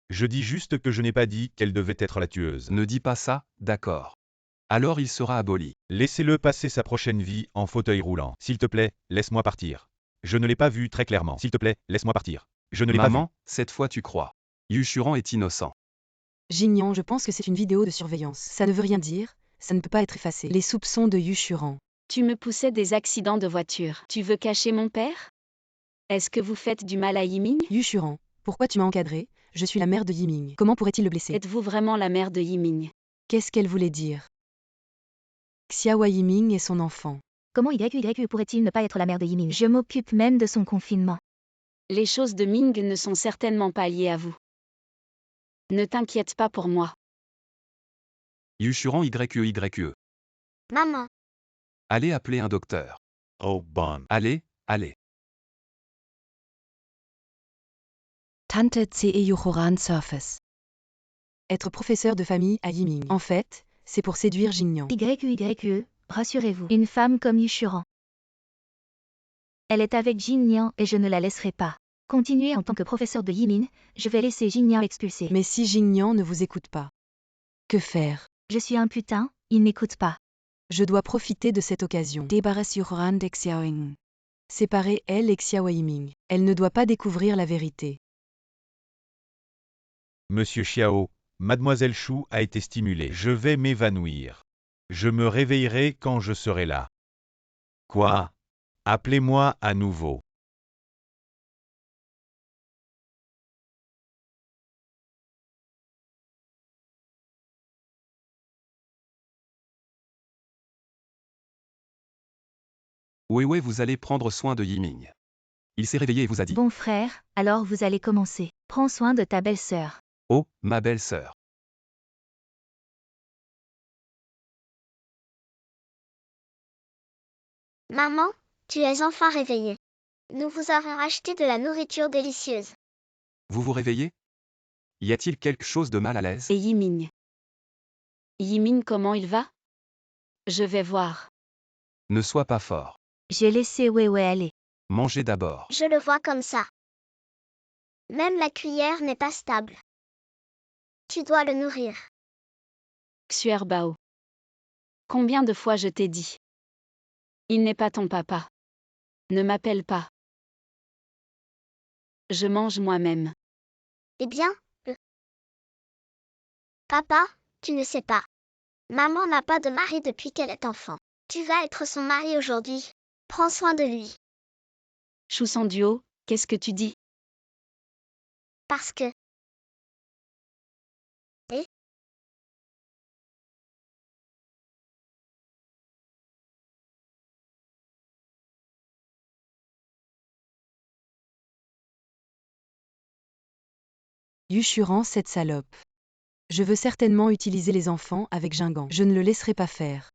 Je dis juste que je n'ai pas dit qu'elle devait être la tueuse. Ne dis pas ça, d'accord. Alors il sera aboli. Laissez-le passer sa prochaine vie en fauteuil roulant. S'il te plaît, laisse-moi partir. Je ne l'ai pas vu très clairement. S'il te plaît, laisse-moi partir. Je ne l'ai pas vu. Maman, cette fois tu crois. Yushuran est innocent. Jignan, je pense que c'est une vidéo de surveillance. Ça ne veut rien dire, ça ne peut pas être effacé. Les soupçons de Yushuran. Tu me poussais des accidents de voiture. Tu veux cacher mon père? Est-ce que vous faites du mal à Yiming? Yushuran, pourquoi tu m'as encadré? Je suis la mère de Yiming. Comment pourrait-il le blesser? Êtes-vous vraiment la mère de Yiming? Qu'est-ce qu'elle voulait dire? Xiao Yiming est son enfant. Comment YYU pourrait-il ne pas être la mère de Yiming? Je m'occupe même de son confinement. Les choses de Ming ne sont certainement pas liées à vous. Ne t'inquiète pas pour moi. Yushuran YQYE. Maman, Allez appeler un docteur. Oh bon. Allez, allez. Tante CE Yuchoran Surface. Être professeur de famille à Yiming. En fait, c'est pour séduire Jignan. YYE, rassurez-vous. Une femme comme Yushuran. Elle est avec Jignan et je ne la laisserai pas. Continuez en tant que professeur de Yiming, je vais laisser Jignan expulser. Mais si Jignan ne vous écoute pas, que faire? Je suis un putain, il n'écoute pas. Je dois profiter de cette occasion. Debares Yuchoran de Xiaoying. Séparer elle et Xiao Yiming. Elle ne doit pas découvrir la vérité. Monsieur Xiao, Mademoiselle Chou a été stimulée. Je vais m'évanouir. Je me réveillerai quand je serai là. Quoi? Appelez-moi à nouveau. Ouais, vous allez prendre soin de Yiming. Il s'est réveillé et vous a dit. Bon frère, alors vous allez commencer. Prends soin de ta belle-sœur. Oh, ma belle-sœur. maman, tu es enfin réveillée. Nous vous avons acheté de la nourriture délicieuse. Vous vous réveillez? Y a-t-il quelque chose de mal à l'aise? Et Yiming? Yiming, comment il va? Je vais voir. Ne sois pas fort. J'ai laissé Weiwei aller. Mangez d'abord. Je le vois comme ça. Même la cuillère n'est pas stable. Tu dois le nourrir. Xuerbao. Combien de fois je t'ai dit? Il n'est pas ton papa. Ne m'appelle pas. Je mange moi-même. Eh bien, Papa, tu ne sais pas. Maman n'a pas de mari depuis qu'elle est enfant. Tu vas être son mari aujourd'hui. Prends soin de lui. Chousanduo, qu'est-ce que tu dis? Parce que... Yushuran, cette salope. Je veux certainement utiliser les enfants avec Jinggan. Je ne le laisserai pas faire.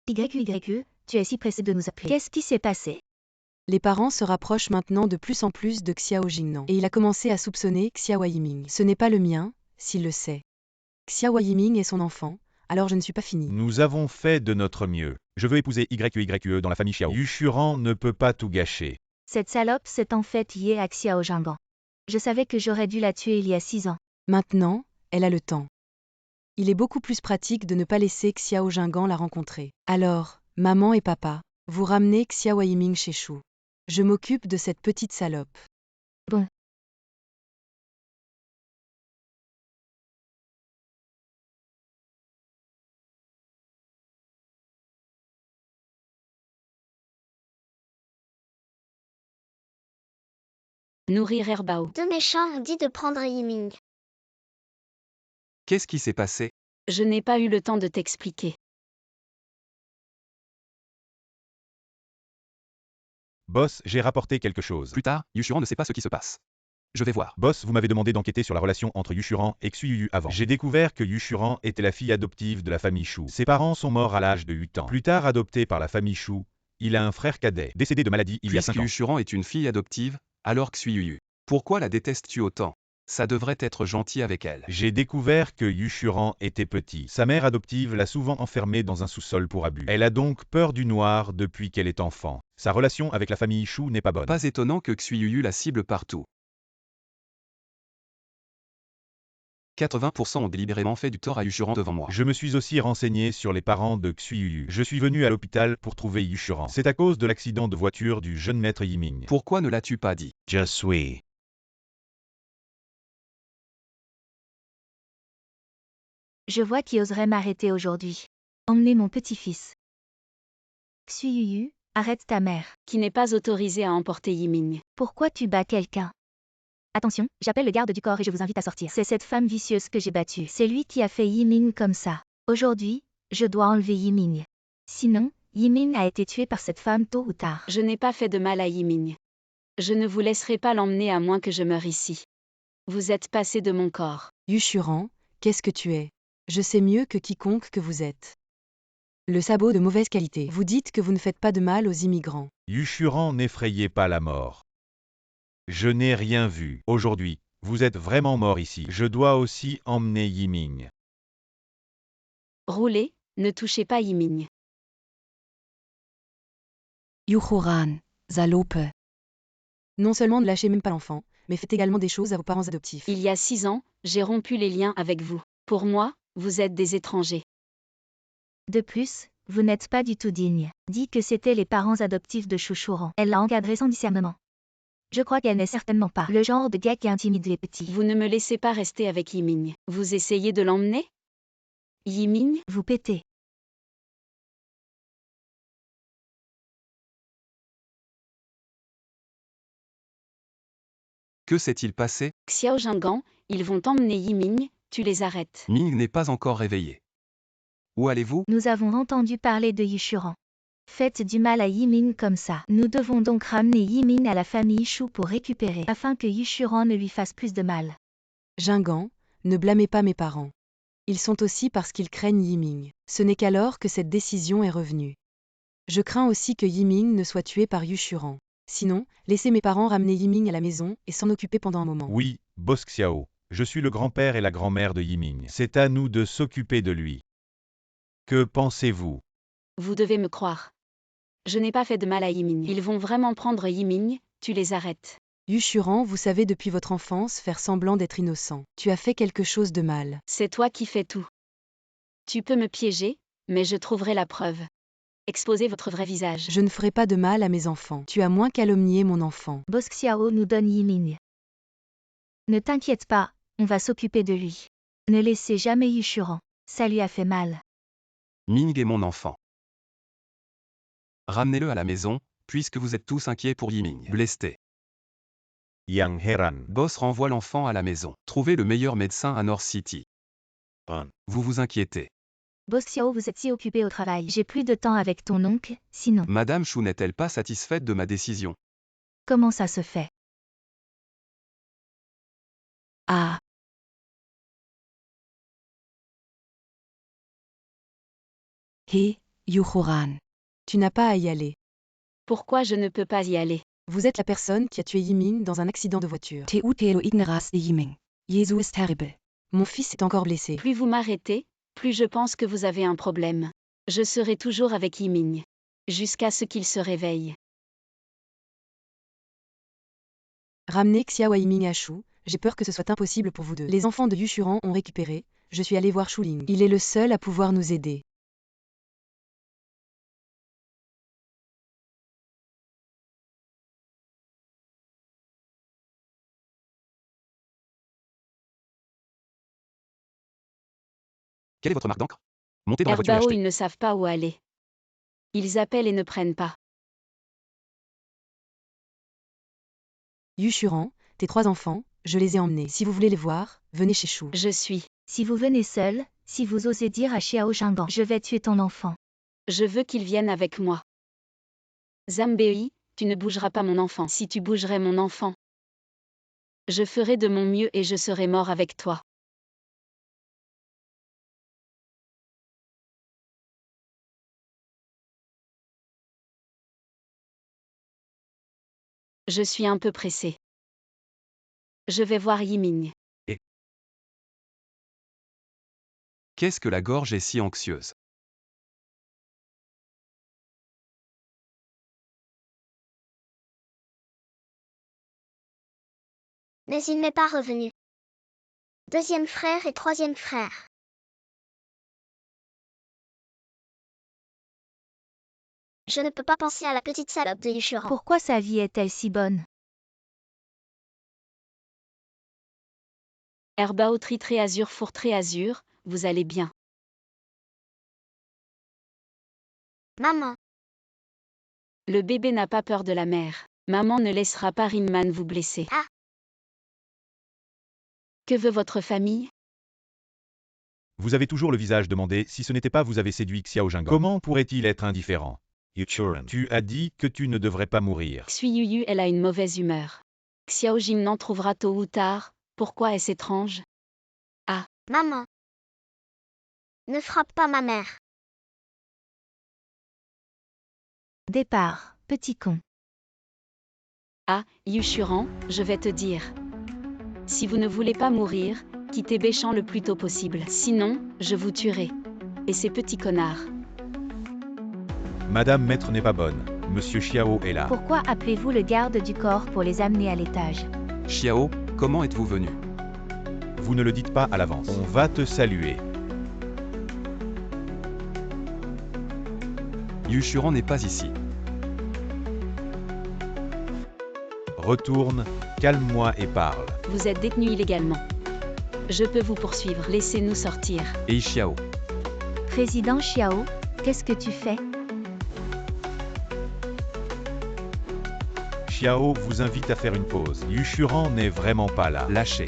YYE, tu es si pressé de nous appeler. Qu'est-ce qui s'est passé? Les parents se rapprochent maintenant de plus en plus de Xiao Jingnan. Et il a commencé à soupçonner Xiao Yiming. Ce n'est pas le mien, s'il le sait. Xiao Yiming est son enfant, alors je ne suis pas fini. Nous avons fait de notre mieux. Je veux épouser YQYE dans la famille Xiao. Yushuran ne peut pas tout gâcher. Cette salope s'est en fait liée à Xiao Jinggan. Je savais que j'aurais dû la tuer il y a 6 ans. Maintenant, elle a le temps. Il est beaucoup plus pratique de ne pas laisser Xiao Jinggan la rencontrer. Alors, maman et papa, vous ramenez Xiao Yiming chez Chou. Je m'occupe de cette petite salope. Bon. Nourrir Herbao. Deux méchants ont dit de prendre Yiming. Qu'est-ce qui s'est passé? Je n'ai pas eu le temps de t'expliquer. Boss, j'ai rapporté quelque chose. Plus tard, Yushuran ne sait pas ce qui se passe. Je vais voir. Boss, vous m'avez demandé d'enquêter sur la relation entre Yushuran et Xuyuyu avant. J'ai découvert que Yushuran était la fille adoptive de la famille Chou. Ses parents sont morts à l'âge de 8 ans. Plus tard adopté par la famille Chou, il a un frère cadet, décédé de maladie il y a 5 Puisque ans. Yushuran est une fille adoptive, alors Xuyuyu. Pourquoi la détestes-tu autant? Ça devrait être gentil avec elle. J'ai découvert que Yushuran était petit. Sa mère adoptive l'a souvent enfermé dans un sous-sol pour abus. Elle a donc peur du noir depuis qu'elle est enfant. Sa relation avec la famille Shu n'est pas bonne. Pas étonnant que Xuyuyu la cible partout. 80% ont délibérément fait du tort à Yushuran devant moi. Je me suis aussi renseigné sur les parents de Xuyuyu. Je suis venu à l'hôpital pour trouver Yushuran. C'est à cause de l'accident de voiture du jeune maître Yiming. Pourquoi ne l'as-tu pas dit? Je suis. Je vois qui oserait m'arrêter aujourd'hui. Emmenez mon petit-fils. Xuyuyu, arrête ta mère. Qui n'est pas autorisé à emporter Yiming. Pourquoi tu bats quelqu'un? Attention, j'appelle le garde du corps et je vous invite à sortir. C'est cette femme vicieuse que j'ai battue. C'est lui qui a fait Yiming comme ça. Aujourd'hui, je dois enlever Yiming. Sinon, Yiming a été tué par cette femme tôt ou tard. Je n'ai pas fait de mal à Yiming. Je ne vous laisserai pas l'emmener à moins que je meure ici. Vous êtes passé de mon corps. Yushuran, qu'est-ce que tu es? Je sais mieux que quiconque que vous êtes. Le sabot de mauvaise qualité. Vous dites que vous ne faites pas de mal aux immigrants. Yushuran n'effrayez pas la mort. Je n'ai rien vu. Aujourd'hui, vous êtes vraiment mort ici. Je dois aussi emmener Yiming. Roulez, ne touchez pas Yiming. Yuchoran, Salope. Non seulement ne lâchez même pas l'enfant, mais faites également des choses à vos parents adoptifs. Il y a 6 ans, j'ai rompu les liens avec vous. Pour moi, vous êtes des étrangers. De plus, vous n'êtes pas du tout digne. Dit que c'était les parents adoptifs de Chouchouran. Elle l'a encadré sans discernement. Je crois qu'elle n'est certainement pas le genre de gars qui intimide les petits. Vous ne me laissez pas rester avec Yiming. Vous essayez de l'emmener? Yiming? Vous pétez. Que s'est-il passé? Xiao Jinggan, ils vont emmener Yiming, tu les arrêtes. Ming n'est pas encore réveillé. Où allez-vous? Nous avons entendu parler de Yushuran. Faites du mal à Yiming comme ça. Nous devons donc ramener Yiming à la famille Shu pour récupérer, afin que Yushuran ne lui fasse plus de mal. Jinggan, ne blâmez pas mes parents. Ils sont aussi parce qu'ils craignent Yiming. Ce n'est qu'alors que cette décision est revenue. Je crains aussi que Yiming ne soit tué par Yushuran. Sinon, laissez mes parents ramener Yiming à la maison et s'en occuper pendant un moment. Oui, Boss Xiao. Je suis le grand-père et la grand-mère de Yiming. C'est à nous de s'occuper de lui. Que pensez-vous? Vous devez me croire. Je n'ai pas fait de mal à Yiming. Ils vont vraiment prendre Yiming, tu les arrêtes. Yushuran, vous savez depuis votre enfance faire semblant d'être innocent. Tu as fait quelque chose de mal. C'est toi qui fais tout. Tu peux me piéger, mais je trouverai la preuve. Exposez votre vrai visage. Je ne ferai pas de mal à mes enfants. Tu as moins calomnié mon enfant. Boss Xiao nous donne Yiming. Ne t'inquiète pas, on va s'occuper de lui. Ne laissez jamais Yushuran. Ça lui a fait mal. Ming est mon enfant. Ramenez-le à la maison, puisque vous êtes tous inquiets pour Yiming. Blessé. Yang Heran. Boss renvoie l'enfant à la maison. Trouvez le meilleur médecin à North City. Vous vous inquiétez. Boss Xiao, vous êtes si occupé au travail. J'ai plus de temps avec ton oncle, sinon. Madame Shu n'est-elle pas satisfaite de ma décision? Comment ça se fait? Ah. He, Yuchoran. Tu n'as pas à y aller. Pourquoi je ne peux pas y aller? Vous êtes la personne qui a tué Yiming dans un accident de voiture. Teu telo igneras de Yiming. Jesu ist terrible. Mon fils est encore blessé. Plus vous m'arrêtez, plus je pense que vous avez un problème. Je serai toujours avec Yiming. Jusqu'à ce qu'il se réveille. Ramenez Xiao à Yiming à Shu, j'ai peur que ce soit impossible pour vous deux. Les enfants de Yushuran ont récupéré, je suis allé voir Shuling. Il est le seul à pouvoir nous aider. Quelle est votre marque d'encre? Montez dans la voiture et Herbao, achetez. ils ne savent pas où aller. Ils appellent et ne prennent pas. Yushuran, tes 3 enfants, je les ai emmenés. Si vous voulez les voir, venez chez Shu. Je suis. Si vous venez seul, si vous osez dire à Xiao Jinggan, je vais tuer ton enfant. Je veux qu'ils viennent avec moi. Zambei, tu ne bougeras pas mon enfant. Si tu bougerais mon enfant, je ferai de mon mieux et je serai mort avec toi. Je suis un peu pressée. Je vais voir Yiming. Qu'est-ce que la gorge est si anxieuse? Mais il n'est pas revenu. Deuxième frère et troisième frère. Je ne peux pas penser à la petite salope de Yushuro. Pourquoi sa vie est-elle si bonne? Herbao tritré azur fourtré azur, vous allez bien. Maman, Le bébé n'a pas peur de la mère. Maman ne laissera pas Rinman vous blesser. Ah. Que veut votre famille? Vous avez toujours le visage demandé, si ce n'était pas vous avez séduit Xiao Jinggang. Comment pourrait-il être indifférent? Yuchuran, tu as dit que tu ne devrais pas mourir. Xui Yuyu, elle a une mauvaise humeur. Xiao Jin n'en trouvera tôt ou tard. Pourquoi est-ce étrange? maman. Ne frappe pas ma mère. Départ, petit con. Ah, Yushuran, je vais te dire. Si vous ne voulez pas mourir, quittez Béchamp le plus tôt possible. Sinon, je vous tuerai. Et ces petits connards. Madame Maître n'est pas bonne. Monsieur Xiao est là. Pourquoi appelez-vous le garde du corps pour les amener à l'étage? Xiao, comment êtes-vous venu? Vous ne le dites pas à l'avance. On va te saluer. Yushuran n'est pas ici. Retourne, calme-moi et parle. Vous êtes détenu illégalement. Je peux vous poursuivre. Laissez-nous sortir. Et Xiao. Président Xiao, qu'est-ce que tu fais? Xiao vous invite à faire une pause. Yushuran n'est vraiment pas là. Lâchez.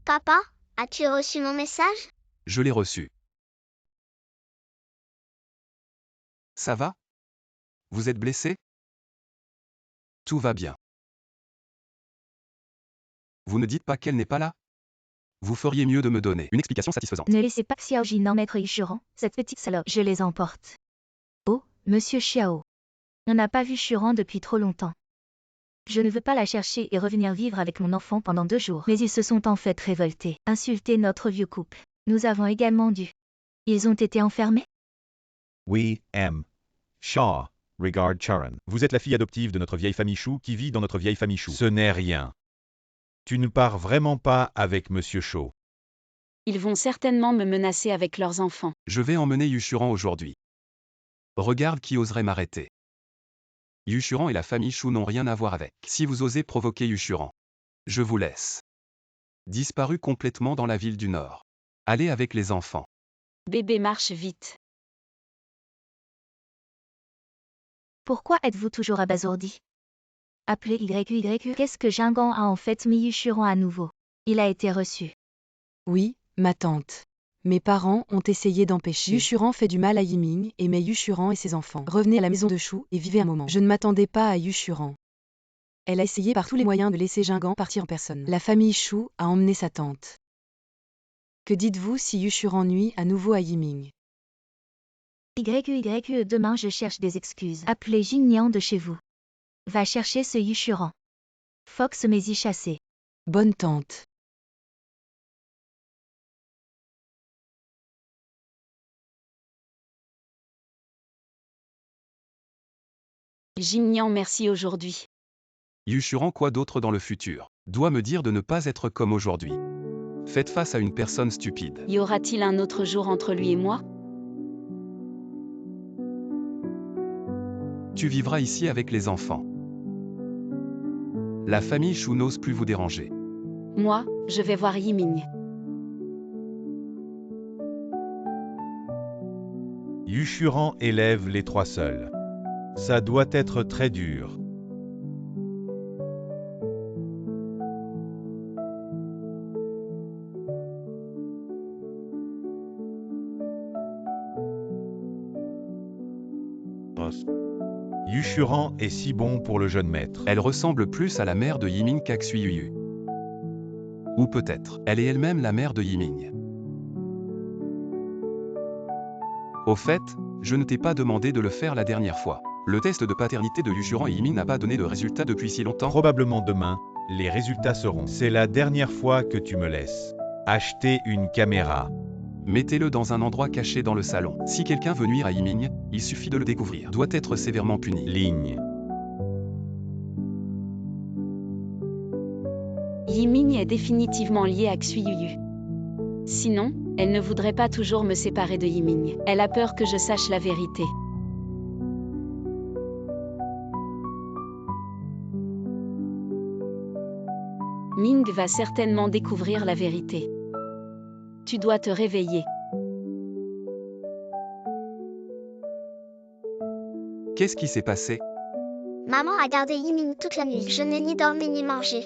Papa, as-tu reçu mon message? Je l'ai reçu. Ça va? Vous êtes blessé? Tout va bien. Vous ne dites pas qu'elle n'est pas là? Vous feriez mieux de me donner une explication satisfaisante. Ne laissez pas Xiao Jin en mettre Yuchuran, cette petite salope. Je les emporte. Oh, monsieur Xiao. On n'a pas vu Churan depuis trop longtemps. Je ne veux pas la chercher et revenir vivre avec mon enfant pendant 2 jours. Mais ils se sont en fait révoltés, insulté notre vieux couple. Nous avons également dû. Ils ont été enfermés? Oui, M. Shaw. Regard Charan. Vous êtes la fille adoptive de notre vieille famille Chou qui vit dans notre vieille famille Chou. Ce n'est rien. Tu ne pars vraiment pas avec Monsieur Shaw. Ils vont certainement me menacer avec leurs enfants. Je vais emmener Yushuran aujourd'hui. Regarde qui oserait m'arrêter. Yushuran et la famille Chou n'ont rien à voir avec. Si vous osez provoquer Yushuran, je vous laisse. Disparu complètement dans la ville du Nord. Allez avec les enfants. Bébé marche vite. Pourquoi êtes-vous toujours abasourdi? Appelez YYU. Qu'est-ce que Jinggang a en fait mis Yuchuran à nouveau? Il a été reçu. Oui, ma tante. Mes parents ont essayé d'empêcher. Yushuran fait du mal à Yiming et met Yushuran et ses enfants. Revenez à la maison de Chou et vivez un moment. Je ne m'attendais pas à Yushuran. Elle a essayé par tous les moyens de laisser Jinggang partir en personne. La famille Chou a emmené sa tante. Que dites-vous si Yushuran nuit à nouveau à Yiming? YYU. Demain je cherche des excuses. Appelez Jingnian de chez vous. Va chercher ce Yushuran. Fox mais y chasser. Bonne tante. Jingnian merci aujourd'hui. Yushuran quoi d'autre dans le futur? Doit me dire de ne pas être comme aujourd'hui. Faites face à une personne stupide. Y aura-t-il un autre jour entre lui et moi? Tu vivras ici avec les enfants. La famille Chou n'ose plus vous déranger. Moi, je vais voir Yiming. Yushuran élève les 3 seuls. Ça doit être très dur. Yushuran est si bon pour le jeune maître. Elle ressemble plus à la mère de Yiming qu'à Xuyuyu. Ou peut-être, elle est elle-même la mère de Yiming. Au fait, je ne t'ai pas demandé de le faire la dernière fois. Le test de paternité de Yushuran et Yiming n'a pas donné de résultat depuis si longtemps. Probablement demain, les résultats seront. C'est la dernière fois que tu me laisses acheter une caméra. Mettez-le dans un endroit caché dans le salon. Si quelqu'un veut nuire à Yiming, il suffit de le découvrir. Doit être sévèrement puni. Ligne. Yiming est définitivement liée à Xuyuyu. Sinon, elle ne voudrait pas toujours me séparer de Yiming. Elle a peur que je sache la vérité. Ming va certainement découvrir la vérité. Tu dois te réveiller. Qu'est-ce qui s'est passé? Maman a gardé Yiming toute la nuit. Je n'ai ni dormi ni mangé.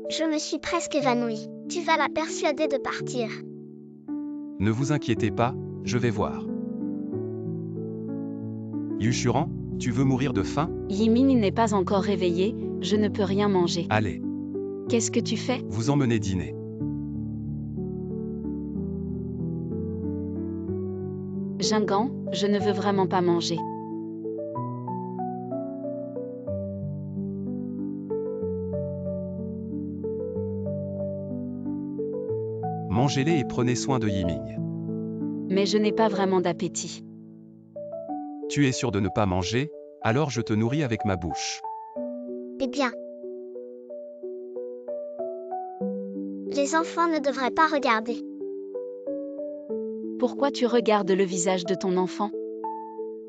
Je me suis presque évanouie. Tu vas la persuader de partir. Ne vous inquiétez pas, je vais voir. Yushuran, tu veux mourir de faim? Yiming n'est pas encore réveillée, je ne peux rien manger. Allez, Qu'est-ce que tu fais? vous emmenez dîner. Jingan, je ne veux vraiment pas manger. Mangez-les et prenez soin de Yiming. Mais je n'ai pas vraiment d'appétit. Tu es sûr de ne pas manger, alors je te nourris avec ma bouche. Eh bien. Les enfants ne devraient pas regarder. Pourquoi tu regardes le visage de ton enfant?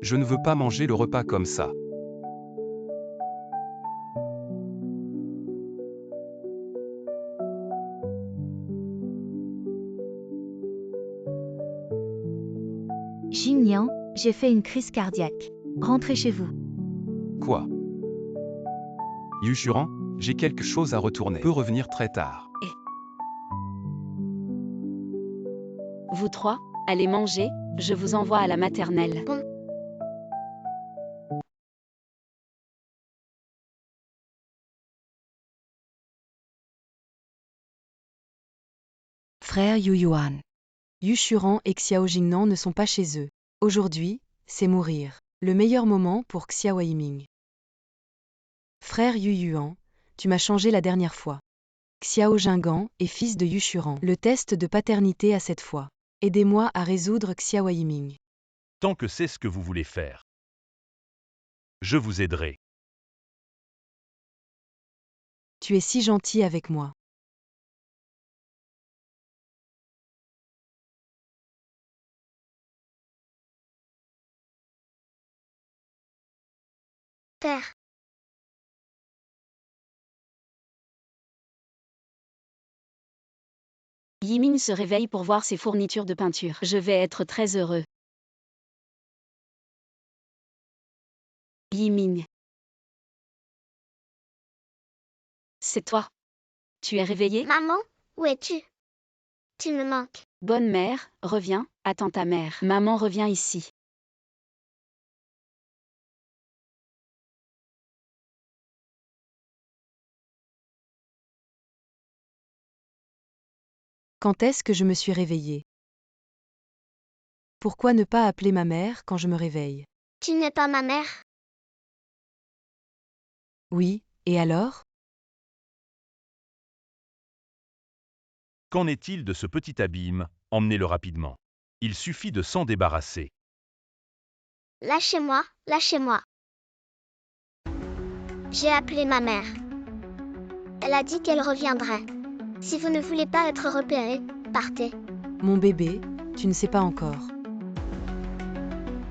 Je ne veux pas manger le repas comme ça. Xingnian, j'ai fait une crise cardiaque. Rentrez chez vous. Quoi? Yushuran, j'ai quelque chose à retourner. Peut revenir très tard. Vous trois, allez manger, je vous envoie à la maternelle. Bon. Frère Yuyuan. Yushuran et Xiao Jingnan ne sont pas chez eux. Aujourd'hui, c'est mourir. Le meilleur moment pour Xiao Yiming. Frère Yuyuan, tu m'as changé la dernière fois. Xiao Jinggan est fils de Yushuran. Le test de paternité à cette fois. Aidez-moi à résoudre Xiao Yiming. Tant que c'est ce que vous voulez faire. Je vous aiderai. Tu es si gentil avec moi. Père. Yiming se réveille pour voir ses fournitures de peinture. Je vais être très heureux. Yiming. C'est toi. Tu es réveillée? Maman, où es-tu? Tu me manques. Bonne mère, reviens, attends ta mère. Maman revient ici. Quand est-ce que je me suis réveillée? Pourquoi ne pas appeler ma mère quand je me réveille? Tu n'es pas ma mère? Oui, et alors? Qu'en est-il de ce petit abîme? Emmenez-le rapidement. Il suffit de s'en débarrasser. Lâchez-moi, lâchez-moi. J'ai appelé ma mère. Elle a dit qu'elle reviendrait. Si vous ne voulez pas être repéré, partez. Mon bébé, tu ne sais pas encore.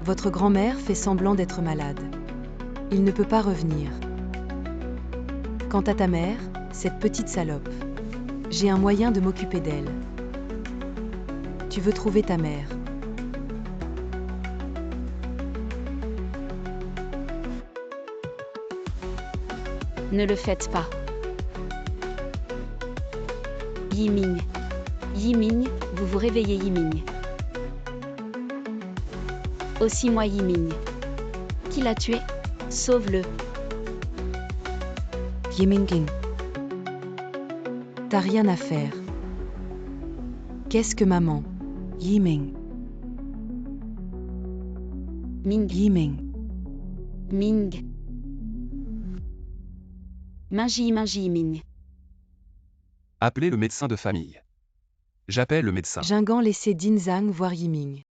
Votre grand-mère fait semblant d'être malade. Il ne peut pas revenir. Quant à ta mère, cette petite salope, j'ai un moyen de m'occuper d'elle. Tu veux trouver ta mère. Ne le faites pas. Yiming. Yiming, vous vous réveillez Yiming. Aussi moi Yiming. Qui l'a tué? Sauve-le. Yiming. T'as rien à faire. Qu'est-ce que maman? Yiming. Ming, Yiming, Ming. Minji Yiming. Appelez le médecin de famille. J'appelle le médecin. Jingant laissez Din Zhang voir Yiming.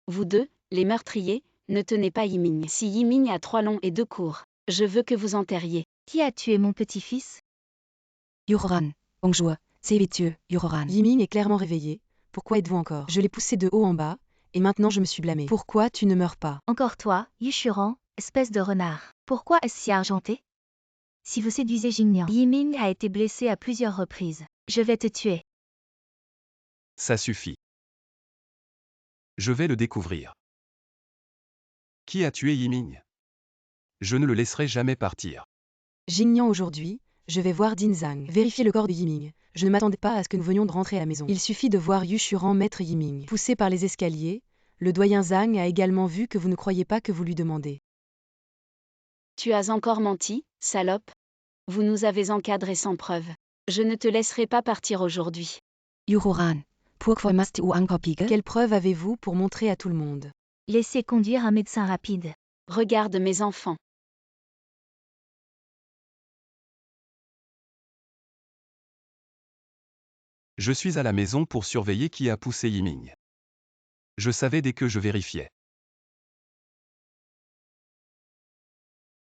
Vous deux, les meurtriers, ne tenez pas Yiming. Si Yiming a 3 longs et 2 courts, je veux que vous enterriez. Qui a tué mon petit-fils? Yuhoran, bonjour, c'est Dieu, Yuhoran. Yiming est clairement réveillé. Pourquoi êtes-vous encore? Je l'ai poussé de haut en bas, et maintenant je me suis blâmé. Pourquoi tu ne meurs pas? Encore toi, Yushuran, espèce de renard. Pourquoi est-ce si argenté? Si vous séduisez Jingnian, Yiming a été blessé à plusieurs reprises. Je vais te tuer. Ça suffit. Je vais le découvrir. Qui a tué Yiming? Je ne le laisserai jamais partir. Jingnian aujourd'hui, je vais voir Din Zhang. Vérifier le corps de Yiming. Je ne m'attendais pas à ce que nous venions de rentrer à la maison. Il suffit de voir Yushuran mettre Yiming. Poussé par les escaliers, le doyen Zhang a également vu que vous ne croyez pas que vous lui demandez. Tu as encore menti, salope. Vous nous avez encadrés sans preuve. Je ne te laisserai pas partir aujourd'hui. Yuhoran, pourquoi m'as-tu encore piqué? Quelle preuve avez-vous pour montrer à tout le monde? Laissez conduire un médecin rapide. Regarde mes enfants. Je suis à la maison pour surveiller qui a poussé Yiming. Je savais dès que je vérifiais.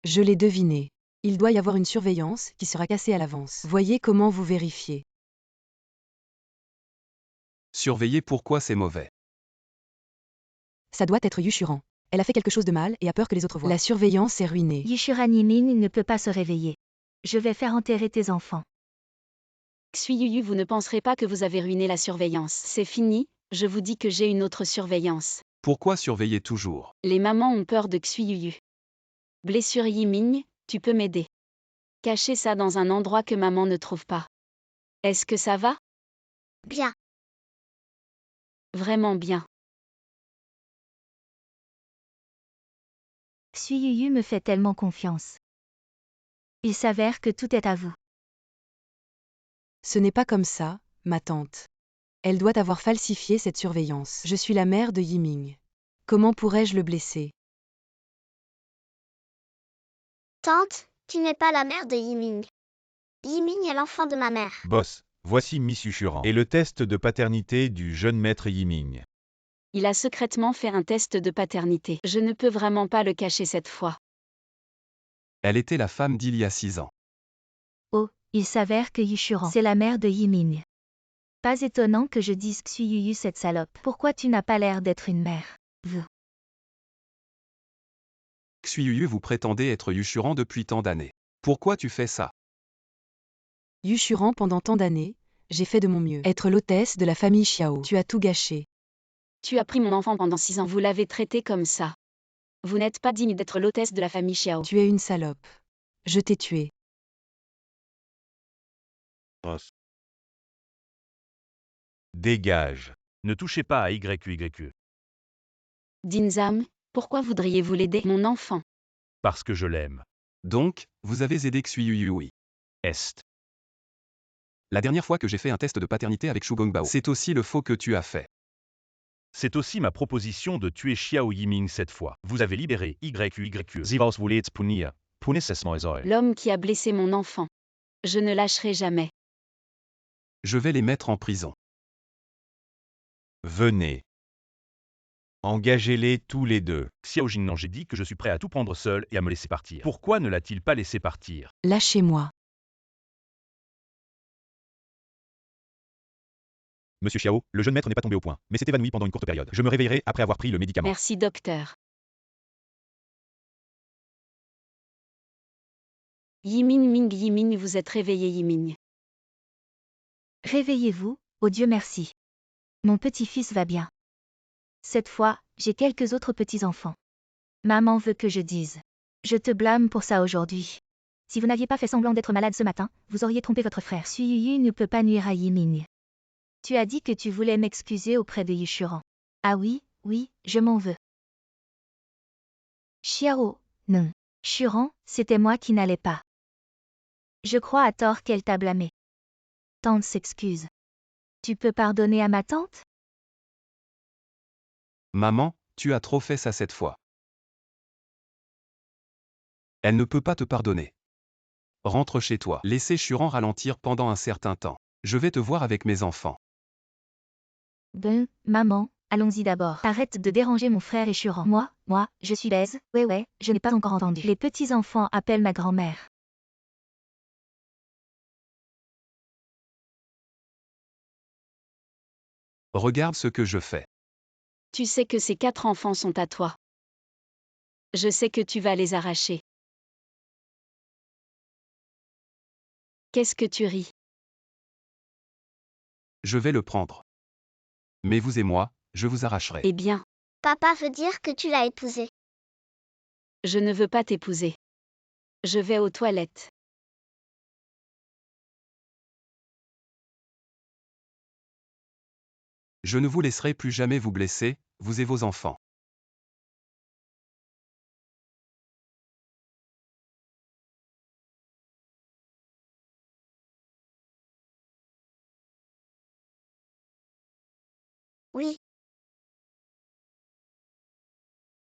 Je l'ai deviné. Il doit y avoir une surveillance qui sera cassée à l'avance. Voyez comment vous vérifiez. Surveiller pourquoi c'est mauvais. Ça doit être Yushuran. Elle a fait quelque chose de mal et a peur que les autres voient. La surveillance est ruinée. Yushuran Yiming ne peut pas se réveiller. Je vais faire enterrer tes enfants. Xuyuyu, vous ne penserez pas que vous avez ruiné la surveillance. C'est fini, je vous dis que j'ai une autre surveillance. Pourquoi surveiller toujours? Les mamans ont peur de Xuyuyu. Blessure Yiming, tu peux m'aider. Cachez ça dans un endroit que maman ne trouve pas. Est-ce que ça va? Bien. Vraiment bien. Xuyuyu me fait tellement confiance. Il s'avère que tout est à vous. Ce n'est pas comme ça, ma tante. Elle doit avoir falsifié cette surveillance. Je suis la mère de Yiming. Comment pourrais-je le blesser? Tante, tu n'es pas la mère de Yiming. Yiming est l'enfant de ma mère. Boss, voici Miss Yushuran. Et le test de paternité du jeune maître Yiming. Il a secrètement fait un test de paternité. Je ne peux vraiment pas le cacher cette fois. Elle était la femme d'il y a 6 ans. Oh, il s'avère que Yushuran, c'est la mère de Yiming. Pas étonnant que je dise Xuyuyu cette salope. Pourquoi tu n'as pas l'air d'être une mère? Vous. Xuyuyu, vous prétendez être Yushuran depuis tant d'années. Pourquoi tu fais ça? Yushuran, pendant tant d'années, j'ai fait de mon mieux. Être l'hôtesse de la famille Xiao. Tu as tout gâché. Tu as pris mon enfant pendant 6 ans. Vous l'avez traité comme ça. Vous n'êtes pas digne d'être l'hôtesse de la famille Xiao. Tu es une salope. Je t'ai tué. Dégage. Ne touchez pas à YQYQ. Dinzam, pourquoi voudriez-vous l'aider, mon enfant? Parce que je l'aime. Donc, vous avez aidé Xuyuyu, oui. Est. La dernière fois que j'ai fait un test de paternité avec Shu Gongbao, c'est aussi le faux que tu as fait. C'est aussi ma proposition de tuer Xiao Yiming cette fois. Vous avez libéré YQYQ. Sie was wohl jetzt punir. Punis es Mäusel. L'homme qui a blessé mon enfant. Je ne lâcherai jamais. Je vais les mettre en prison. Venez. Engagez-les tous les deux. Xiao Jingnan, j'ai dit que je suis prêt à tout prendre seul et à me laisser partir. Pourquoi ne l'a-t-il pas laissé partir? Lâchez-moi. Monsieur Xiao, le jeune maître n'est pas tombé au point, mais s'est évanoui pendant une courte période. Je me réveillerai après avoir pris le médicament. Merci, docteur. Yiming, vous êtes réveillé, Yiming. Réveillez-vous, oh Dieu merci. Mon petit-fils va bien. Cette fois, j'ai quelques autres petits-enfants. Maman veut que je dise. Je te blâme pour ça aujourd'hui. Si vous n'aviez pas fait semblant d'être malade ce matin, vous auriez trompé votre frère. Xuyuyu ne peut pas nuire à Yiming. Tu as dit que tu voulais m'excuser auprès de Yushuran. Ah oui, oui, je m'en veux. Xiao, non. Shuran, c'était moi qui n'allais pas. Je crois à tort qu'elle t'a blâmé. Tante s'excuse. Tu peux pardonner à ma tante? Maman, tu as trop fait ça cette fois. Elle ne peut pas te pardonner. Rentre chez toi. Laissez Churan ralentir pendant un certain temps. Je vais te voir avec mes enfants. Ben, maman, allons-y d'abord. Arrête de déranger mon frère échurant. Moi, je suis baise. Ouais, je n'ai pas encore entendu. Les petits-enfants appellent ma grand-mère. Regarde ce que je fais. Tu sais que ces 4 enfants sont à toi. Je sais que tu vas les arracher. Qu'est-ce que tu ris? Je vais le prendre. Mais vous et moi, je vous arracherai. Eh bien, Papa veut dire que tu l'as épousé. je ne veux pas t'épouser. Je vais aux toilettes. Je ne vous laisserai plus jamais vous blesser, vous et vos enfants.